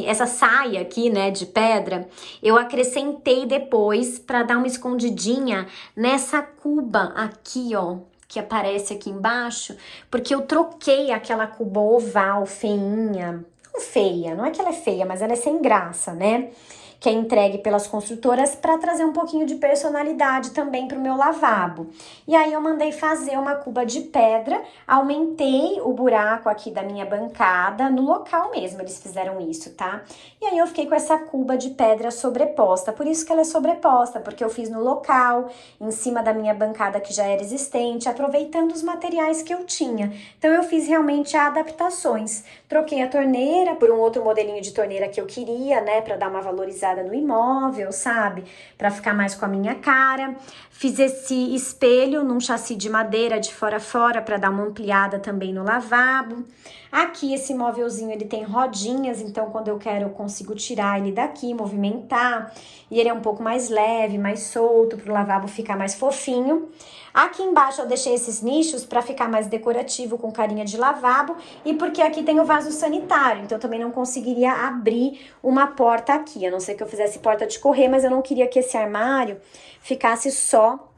essa saia aqui, né, de pedra, eu acrescentei depois pra dar uma escondidinha nessa cuba aqui, ó, que aparece aqui embaixo, porque eu troquei aquela cuba oval feinha, não feia, não é que ela é feia, mas ela é sem graça, né? Que é entregue pelas construtoras para trazer um pouquinho de personalidade também para o meu lavabo. E aí eu mandei fazer uma cuba de pedra, aumentei o buraco aqui da minha bancada, no local mesmo eles fizeram isso, tá? E aí eu fiquei com essa cuba de pedra sobreposta, por isso que ela é sobreposta, porque eu fiz no local, em cima da minha bancada que já era existente, aproveitando os materiais que eu tinha. Então eu fiz realmente adaptações. Troquei a torneira por um outro modelinho de torneira que eu queria, né, para dar uma valorizada no imóvel, sabe? Para ficar mais com a minha cara. Fiz esse espelho num chassi de madeira de fora a fora para dar uma ampliada também no lavabo. Aqui esse móvelzinho ele tem rodinhas, então quando eu quero eu consigo tirar ele daqui, movimentar. E ele é um pouco mais leve, mais solto, para o lavabo ficar mais fofinho. Aqui embaixo eu deixei esses nichos para ficar mais decorativo, com carinha de lavabo, e porque aqui tem o vaso sanitário, então eu também não conseguiria abrir uma porta aqui, a não ser que eu fizesse porta de correr, mas eu não queria que esse armário ficasse só,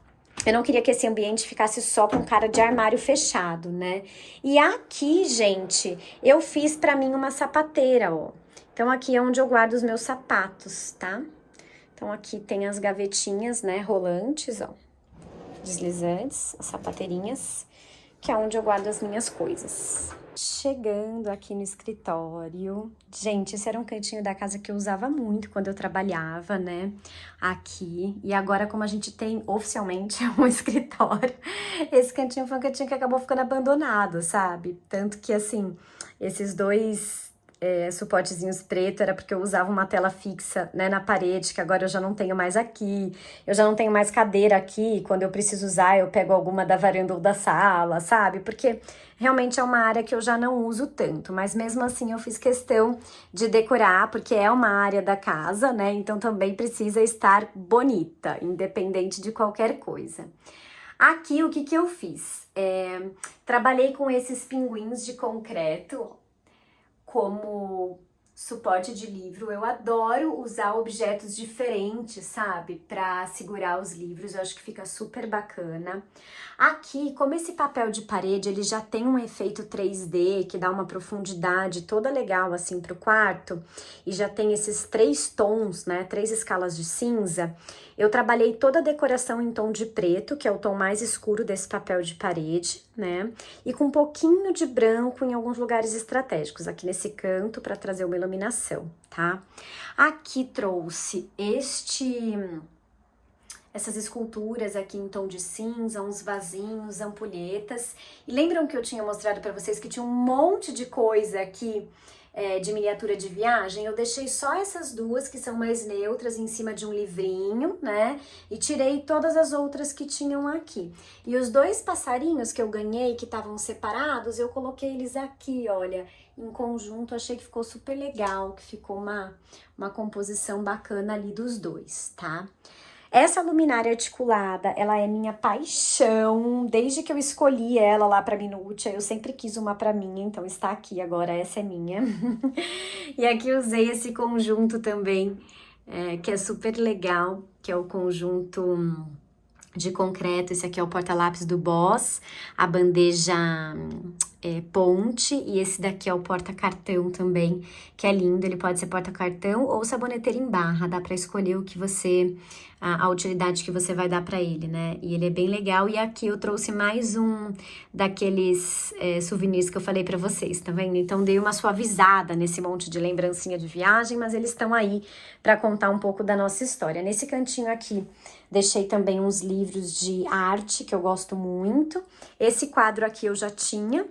eu não queria que esse ambiente ficasse só com cara de armário fechado, né? E aqui, gente, eu fiz pra mim uma sapateira, ó. Então aqui é onde eu guardo os meus sapatos, tá? Então aqui tem as gavetinhas, né, rolantes, ó, deslizantes, as sapateirinhas, que é onde eu guardo as minhas coisas. Chegando aqui no escritório, gente, esse era um cantinho da casa que eu usava muito quando eu trabalhava, né, aqui, e agora como a gente tem oficialmente um escritório, esse cantinho foi um cantinho que acabou ficando abandonado, sabe, tanto que assim, esses dois suportezinhos preto era porque eu usava uma tela fixa, né, na parede, que agora eu já não tenho mais aqui, eu já não tenho mais cadeira aqui, quando eu preciso usar eu pego alguma da varanda ou da sala, sabe, porque realmente é uma área que eu já não uso tanto, mas mesmo assim eu fiz questão de decorar, porque é uma área da casa, né, então também precisa estar bonita, independente de qualquer coisa. Aqui, o que eu fiz? Trabalhei com esses pinguins de concreto, como suporte de livro. Eu adoro usar objetos diferentes, sabe? Pra segurar os livros, eu acho que fica super bacana. Aqui, como esse papel de parede, ele já tem um efeito 3D, que dá uma profundidade toda legal, assim, pro quarto, e já tem esses 3 tons, né? 3 escalas de cinza. Eu trabalhei toda a decoração em tom de preto, que é o tom mais escuro desse papel de parede, né? E com um pouquinho de branco em alguns lugares estratégicos, aqui nesse canto, para trazer uma iluminação, tá? Aqui trouxe essas esculturas aqui em tom de cinza, uns vasinhos, ampulhetas. E lembram que eu tinha mostrado para vocês que tinha um monte de coisa aqui de miniatura de viagem? Eu deixei só essas duas que são mais neutras em cima de um livrinho, né? E tirei todas as outras que tinham aqui. E os 2 passarinhos que eu ganhei, que estavam separados, eu coloquei eles aqui, olha, em conjunto. Achei que ficou super legal, que ficou uma composição bacana ali dos 2, tá? Essa luminária articulada, ela é minha paixão, desde que eu escolhi ela lá pra Minúcia, eu sempre quis uma pra mim, então está aqui agora, essa é minha. E aqui usei esse conjunto também que é super legal, que é o conjunto de concreto. Esse aqui é o porta-lápis do Boss, a bandeja ponte, e esse daqui é o porta-cartão também, que é lindo. Ele pode ser porta-cartão ou saboneteira em barra, dá pra escolher o que você, a utilidade que você vai dar pra ele, né? E ele é bem legal. E aqui eu trouxe mais um daqueles souvenirs que eu falei pra vocês, tá vendo? Então dei uma suavizada nesse monte de lembrancinha de viagem, mas eles estão aí pra contar um pouco da nossa história. Nesse cantinho aqui, deixei também uns livros de arte que eu gosto muito. Esse quadro aqui eu já tinha.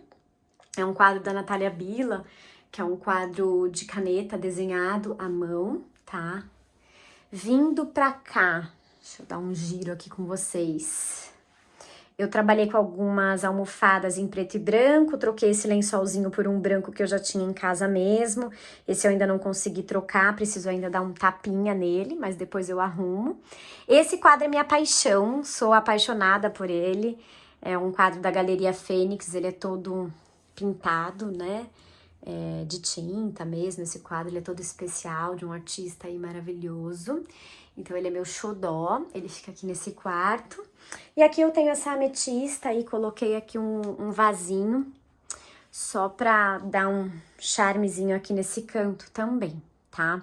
É um quadro da Natália Bila, que é um quadro de caneta desenhado à mão, tá? Vindo pra cá, deixa eu dar um giro aqui com vocês. Eu trabalhei com algumas almofadas em preto e branco, troquei esse lençolzinho por um branco que eu já tinha em casa mesmo. Esse eu ainda não consegui trocar, preciso ainda dar um tapinha nele, mas depois eu arrumo. Esse quadro é minha paixão, sou apaixonada por ele. É um quadro da Galeria Fênix, ele é todo pintado, né, de tinta mesmo. Esse quadro ele é todo especial, de um artista aí maravilhoso. Então ele é meu xodó, ele fica aqui nesse quarto. E aqui eu tenho essa ametista aí, coloquei aqui um vasinho, só pra dar um charmezinho aqui nesse canto também, tá?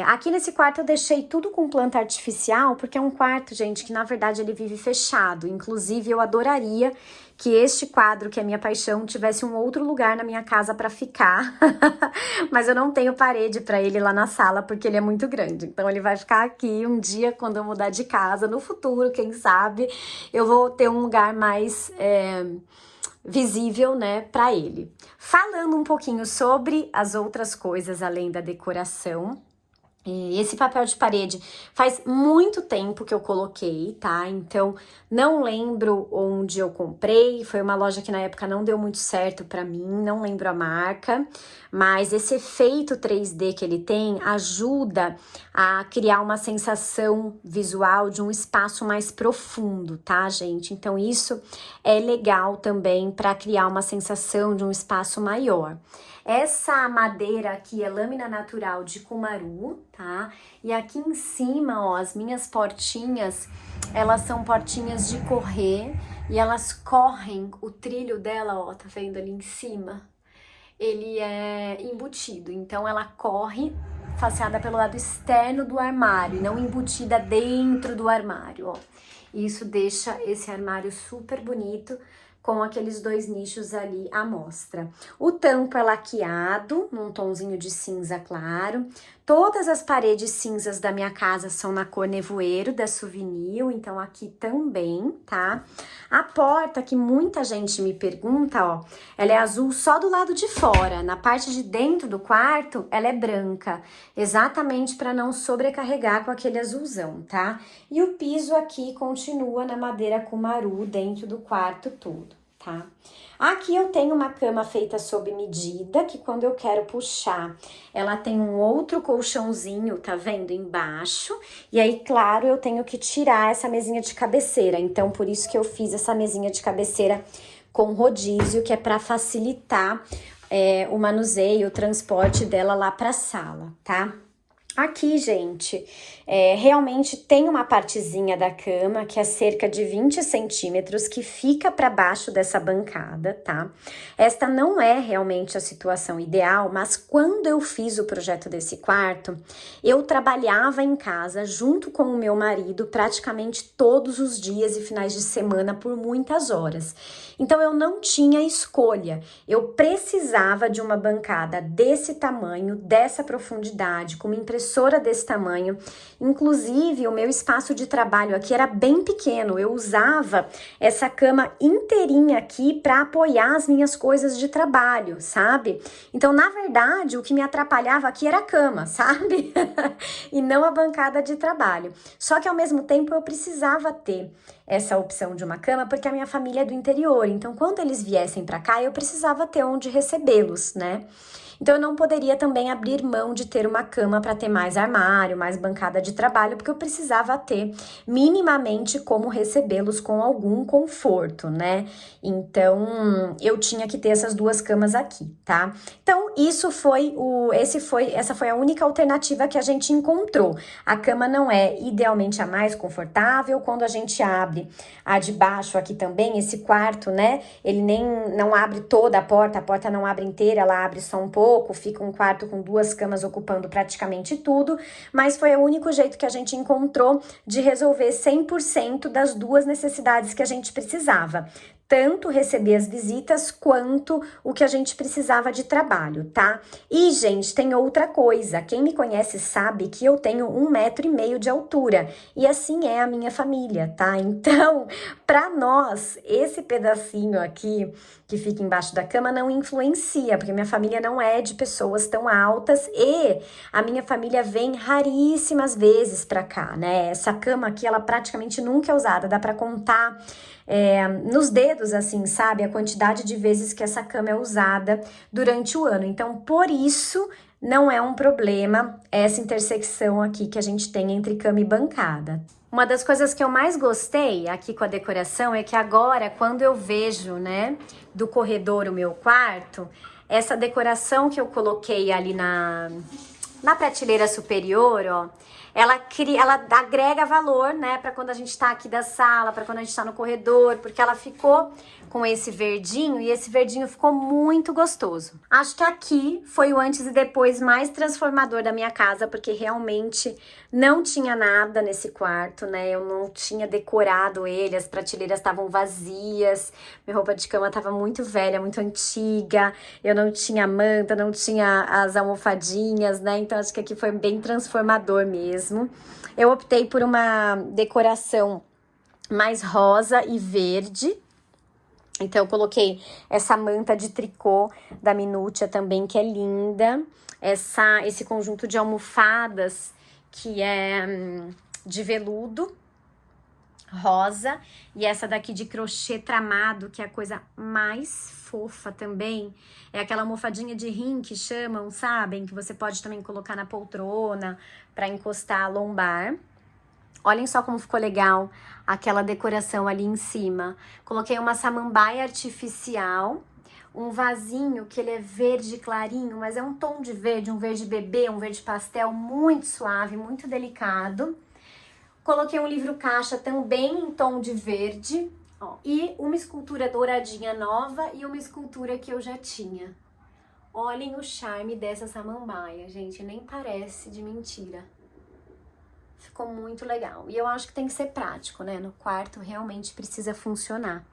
Aqui nesse quarto eu deixei tudo com planta artificial, porque é um quarto, gente, que na verdade ele vive fechado. Inclusive eu adoraria que este quadro, que é minha paixão, tivesse um outro lugar na minha casa para ficar. Mas eu não tenho parede para ele lá na sala, porque ele é muito grande. Então ele vai ficar aqui um dia, quando eu mudar de casa, no futuro, quem sabe, eu vou ter um lugar mais visível, né, para ele. Falando um pouquinho sobre as outras coisas além da decoração, esse papel de parede faz muito tempo que eu coloquei, tá? Então, não lembro onde eu comprei, foi uma loja que na época não deu muito certo pra mim, não lembro a marca, mas esse efeito 3D que ele tem ajuda a criar uma sensação visual de um espaço mais profundo, tá, gente? Então, isso é legal também pra criar uma sensação de um espaço maior. Essa madeira aqui é lâmina natural de Cumaru, tá? E aqui em cima, ó, as minhas portinhas, elas são portinhas de correr e elas correm, o trilho dela, ó, tá vendo ali em cima? Ele é embutido, então ela corre faceada pelo lado externo do armário, não embutida dentro do armário, ó. Isso deixa esse armário super bonito, com aqueles dois nichos ali à mostra. O tampo é laqueado, num tonzinho de cinza claro. Todas as paredes cinzas da minha casa são na cor nevoeiro da Souvenir, então aqui também, tá? A porta, que muita gente me pergunta, ó, ela é azul só do lado de fora. Na parte de dentro do quarto, ela é branca, exatamente para não sobrecarregar com aquele azulzão, tá? E o piso aqui continua na madeira Cumaru dentro do quarto todo. Tá? Aqui eu tenho uma cama feita sob medida, que quando eu quero puxar, ela tem um outro colchãozinho, tá vendo, embaixo. E aí, claro, eu tenho que tirar essa mesinha de cabeceira. Então, por isso que eu fiz essa mesinha de cabeceira com rodízio, que é para facilitar o manuseio, o transporte dela lá pra sala, tá? Aqui, gente, realmente tem uma partezinha da cama que é cerca de 20 centímetros que fica para baixo dessa bancada, tá? Esta não é realmente a situação ideal, mas quando eu fiz o projeto desse quarto, eu trabalhava em casa junto com o meu marido praticamente todos os dias e finais de semana por muitas horas. Então eu não tinha escolha, eu precisava de uma bancada desse tamanho, dessa profundidade, com uma impressora desse tamanho. Inclusive, o meu espaço de trabalho aqui era bem pequeno. Eu usava essa cama inteirinha aqui para apoiar as minhas coisas de trabalho, sabe? Então, na verdade, o que me atrapalhava aqui era a cama, sabe? E não a bancada de trabalho. Só que, ao mesmo tempo, eu precisava ter essa opção de uma cama porque a minha família é do interior. Então, quando eles viessem para cá, eu precisava ter onde recebê-los, né? Então, eu não poderia também abrir mão de ter uma cama para ter mais armário, mais bancada de trabalho, porque eu precisava ter minimamente como recebê-los com algum conforto, né? Então, eu tinha que ter essas duas camas aqui, tá? Então, essa foi a única alternativa que a gente encontrou. A cama não é idealmente a mais confortável. Quando a gente abre a de baixo aqui também, esse quarto, né? Ele não abre toda a porta não abre inteira, ela abre só um pouco, fica um quarto com duas camas ocupando praticamente tudo, mas foi o único jeito que a gente encontrou de resolver 100% das duas necessidades que a gente precisava. Tanto receber as visitas, quanto o que a gente precisava de trabalho, tá? E, gente, tem outra coisa. Quem me conhece sabe que eu tenho 1,5 metro de altura. E assim é a minha família, tá? Então, pra nós, esse pedacinho aqui, que fica embaixo da cama, não influencia, porque minha família não é de pessoas tão altas e a minha família vem raríssimas vezes pra cá, né? Essa cama aqui, ela praticamente nunca é usada. Dá pra contar nos dedos, assim, sabe? A quantidade de vezes que essa cama é usada durante o ano. Então, por isso, não é um problema essa intersecção aqui que a gente tem entre cama e bancada. Uma das coisas que eu mais gostei aqui com a decoração é que agora, quando eu vejo, né, do corredor o meu quarto, essa decoração que eu coloquei ali na prateleira superior, ó, ela agrega valor, né, para quando a gente tá aqui da sala, para quando a gente tá no corredor, porque ela ficou com esse verdinho e esse verdinho ficou muito gostoso. Acho que aqui foi o antes e depois mais transformador da minha casa, porque realmente não tinha nada nesse quarto, né, eu não tinha decorado ele, as prateleiras estavam vazias, minha roupa de cama tava muito velha, muito antiga, eu não tinha manta, não tinha as almofadinhas, né, então acho que aqui foi bem transformador mesmo. Eu optei por uma decoração mais rosa e verde. Então, eu coloquei essa manta de tricô da Minutia também, que é linda. Esse conjunto de almofadas, que é de veludo rosa. E essa daqui de crochê tramado, que é a coisa mais fofa também. É aquela almofadinha de rim que chamam, sabem? Que você pode também colocar na poltrona para encostar a lombar. Olhem só como ficou legal aquela decoração ali em cima. Coloquei uma samambaia artificial, um vasinho que ele é verde clarinho, mas é um tom de verde, um verde bebê, um verde pastel muito suave, muito delicado. Coloquei um livro caixa também em tom de verde, ó, e uma escultura douradinha nova e uma escultura que eu já tinha. Olhem o charme dessa samambaia, gente, nem parece de mentira. Ficou muito legal. E eu acho que tem que ser prático, né? No quarto realmente precisa funcionar.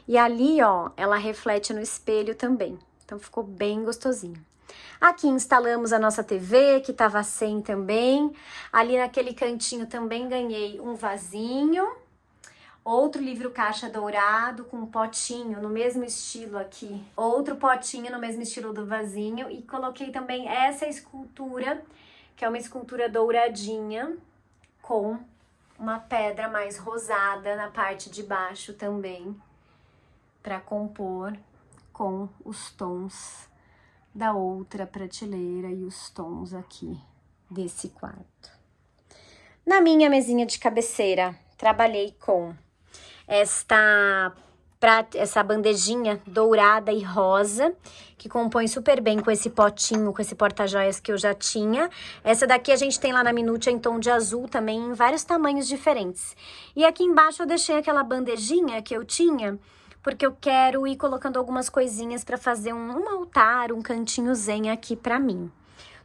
E ali, ó, ela reflete no espelho também. Então ficou bem gostosinho. Aqui instalamos a nossa TV, que tava sem também. Ali naquele cantinho também ganhei um vasinho. Outro livro caixa dourado com um potinho no mesmo estilo aqui. Outro potinho no mesmo estilo do vasinho. E coloquei também essa escultura, que é uma escultura douradinha, com uma pedra mais rosada na parte de baixo também, para compor com os tons da outra prateleira e os tons aqui desse quarto. Na minha mesinha de cabeceira, trabalhei com essa bandejinha dourada e rosa, que compõe super bem com esse potinho, com esse porta-joias que eu já tinha. Essa daqui a gente tem lá na Minutia em tom de azul também, em vários tamanhos diferentes. E aqui embaixo eu deixei aquela bandejinha que eu tinha, porque eu quero ir colocando algumas coisinhas para fazer um altar, um cantinho zen aqui para mim.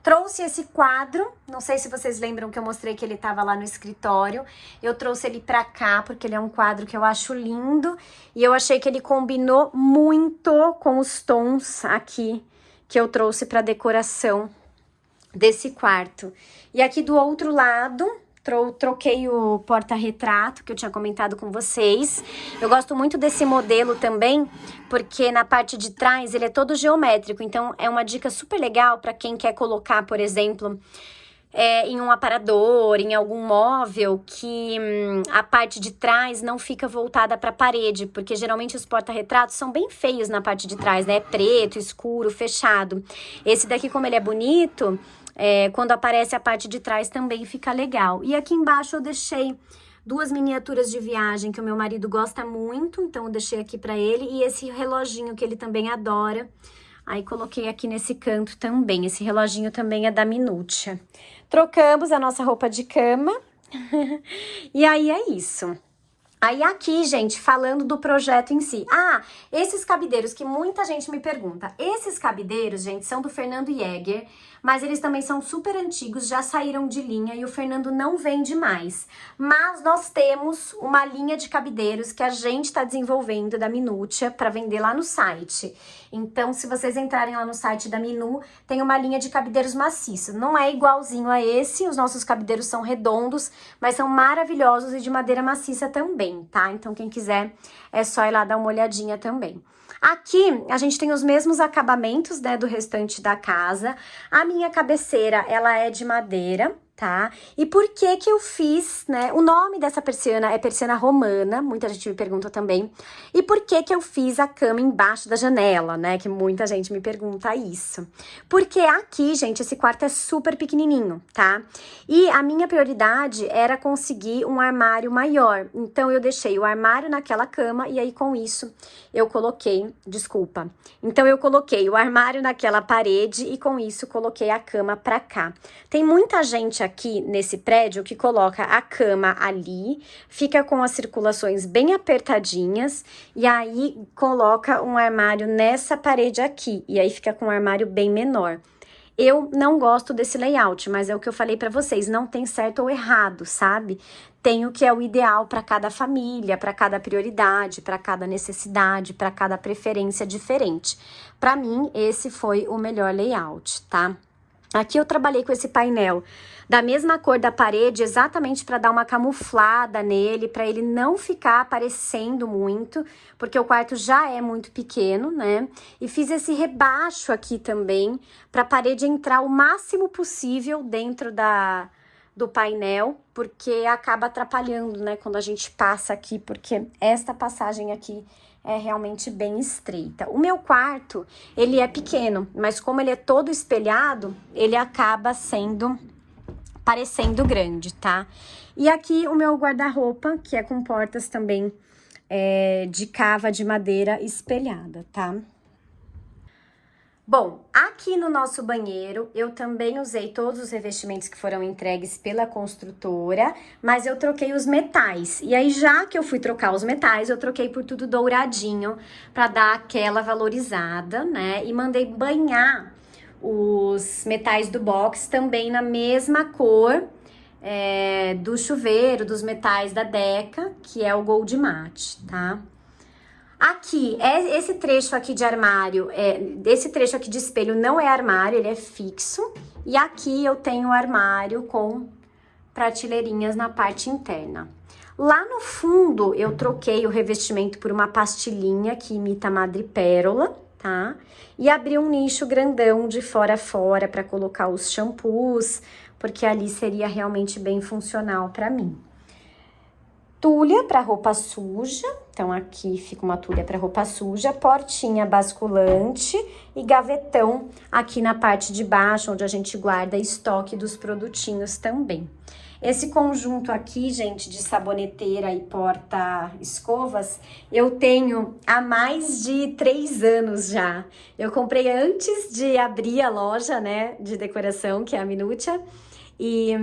Trouxe esse quadro, não sei se vocês lembram que eu mostrei que ele tava lá no escritório. Eu trouxe ele pra cá, porque ele é um quadro que eu acho lindo. E eu achei que ele combinou muito com os tons aqui que eu trouxe pra decoração desse quarto. E aqui do outro lado, troquei o porta-retrato que eu tinha comentado com vocês. Eu gosto muito desse modelo também, porque na parte de trás ele é todo geométrico. Então, é uma dica super legal para quem quer colocar, por exemplo, em um aparador, em algum móvel que a parte de trás não fica voltada para a parede, porque geralmente os porta-retratos são bem feios na parte de trás, né? É preto, escuro, fechado. Esse daqui, como ele é bonito, quando aparece a parte de trás também fica legal. E aqui embaixo eu deixei duas miniaturas de viagem que o meu marido gosta muito, então eu deixei aqui para ele, e esse reloginho que ele também adora. Aí coloquei aqui nesse canto também. Esse reloginho também é da Minutia. Trocamos a nossa roupa de cama. E aí é isso. Aí aqui, gente, falando do projeto em si. Esses cabideiros que muita gente me pergunta. Esses cabideiros, gente, são do Fernando Jäger, mas eles também são super antigos, já saíram de linha e o Fernando não vende mais. Mas nós temos uma linha de cabideiros que a gente está desenvolvendo da Minutia para vender lá no site. Então, se vocês entrarem lá no site da Minu, tem uma linha de cabideiros maciços. Não é igualzinho a esse, os nossos cabideiros são redondos, mas são maravilhosos e de madeira maciça também, tá? Então, quem quiser, é só ir lá dar uma olhadinha também. Aqui, a gente tem os mesmos acabamentos, né, do restante da casa. A minha cabeceira, ela é de madeira, tá? E por que que eu fiz, né? O nome dessa persiana é persiana romana, muita gente me pergunta também. E por que que eu fiz a cama embaixo da janela, né? Que muita gente me pergunta isso. Porque aqui, gente, esse quarto é super pequenininho, tá? E a minha prioridade era conseguir um armário maior. Então, eu deixei o armário naquela cama e aí, com isso, eu coloquei... Desculpa. Então, eu coloquei o armário naquela parede e, com isso, coloquei a cama pra cá. Tem muita gente aqui nesse prédio que coloca a cama ali, fica com as circulações bem apertadinhas e aí coloca um armário nessa parede aqui e aí fica com um armário bem menor. Eu não gosto desse layout, mas é o que eu falei pra vocês, não tem certo ou errado, sabe? Tem o que é o ideal para cada família, para cada prioridade, para cada necessidade, para cada preferência diferente. Para mim, esse foi o melhor layout, tá? Aqui eu trabalhei com esse painel da mesma cor da parede, exatamente para dar uma camuflada nele, para ele não ficar aparecendo muito, porque o quarto já é muito pequeno, né? E fiz esse rebaixo aqui também, para a parede entrar o máximo possível dentro do painel, porque acaba atrapalhando, né, quando a gente passa aqui, porque esta passagem aqui é realmente bem estreita. O meu quarto, ele é pequeno, mas como ele é todo espelhado, ele acaba parecendo grande, tá? E aqui o meu guarda-roupa, que é com portas também de cava de madeira espelhada, tá? Bom, aqui no nosso banheiro, eu também usei todos os revestimentos que foram entregues pela construtora, mas eu troquei os metais. E aí, já que eu fui trocar os metais, eu troquei por tudo douradinho, pra dar aquela valorizada, né? E mandei banhar os metais do box também na mesma cor do chuveiro, dos metais da Deca, que é o Gold Matte, tá? Aqui, esse trecho aqui de armário, esse trecho aqui de espelho não é armário, ele é fixo. E aqui eu tenho o armário com prateleirinhas na parte interna. Lá no fundo, eu troquei o revestimento por uma pastilhinha que imita madrepérola, tá? E abri um nicho grandão de fora a fora para colocar os shampoos, porque ali seria realmente bem funcional para mim. Tulha para roupa suja, então aqui fica uma tulha para roupa suja, portinha basculante e gavetão aqui na parte de baixo, onde a gente guarda estoque dos produtinhos também. Esse conjunto aqui, gente, de saboneteira e porta-escovas, eu tenho há mais de 3 anos já. Eu comprei antes de abrir a loja, né, de decoração, que é a Minutia, e...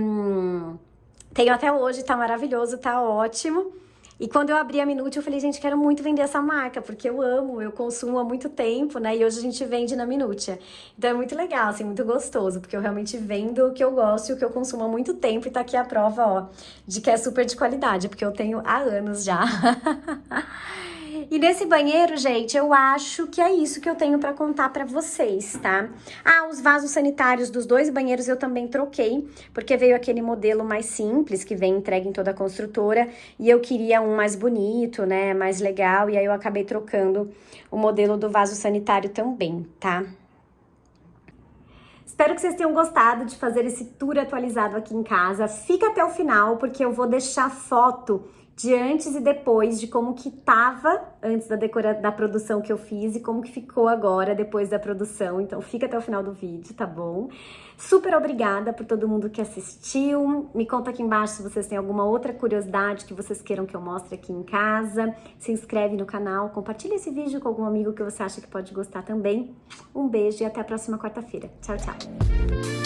tenho até hoje, tá maravilhoso, tá ótimo. E quando eu abri a Minutia, eu falei, gente, quero muito vender essa marca, porque eu amo, eu consumo há muito tempo, né? E hoje a gente vende na Minutia. Então é muito legal, assim, muito gostoso, porque eu realmente vendo o que eu gosto e o que eu consumo há muito tempo. E tá aqui a prova, ó, de que é super de qualidade, porque eu tenho há anos já. E nesse banheiro, gente, eu acho que é isso que eu tenho pra contar pra vocês, tá? Os vasos sanitários dos 2 banheiros eu também troquei, porque veio aquele modelo mais simples, que vem entregue em toda a construtora, e eu queria um mais bonito, né, mais legal, e aí eu acabei trocando o modelo do vaso sanitário também, tá? Espero que vocês tenham gostado de fazer esse tour atualizado aqui em casa. Fica até o final, porque eu vou deixar foto de antes e depois, de como que tava antes da produção que eu fiz e como que ficou agora depois da produção. Então fica até o final do vídeo, tá bom? Super obrigada por todo mundo que assistiu. Me conta aqui embaixo se vocês têm alguma outra curiosidade que vocês queiram que eu mostre aqui em casa. Se inscreve no canal, compartilha esse vídeo com algum amigo que você acha que pode gostar também. Um beijo e até a próxima quarta-feira. Tchau, tchau!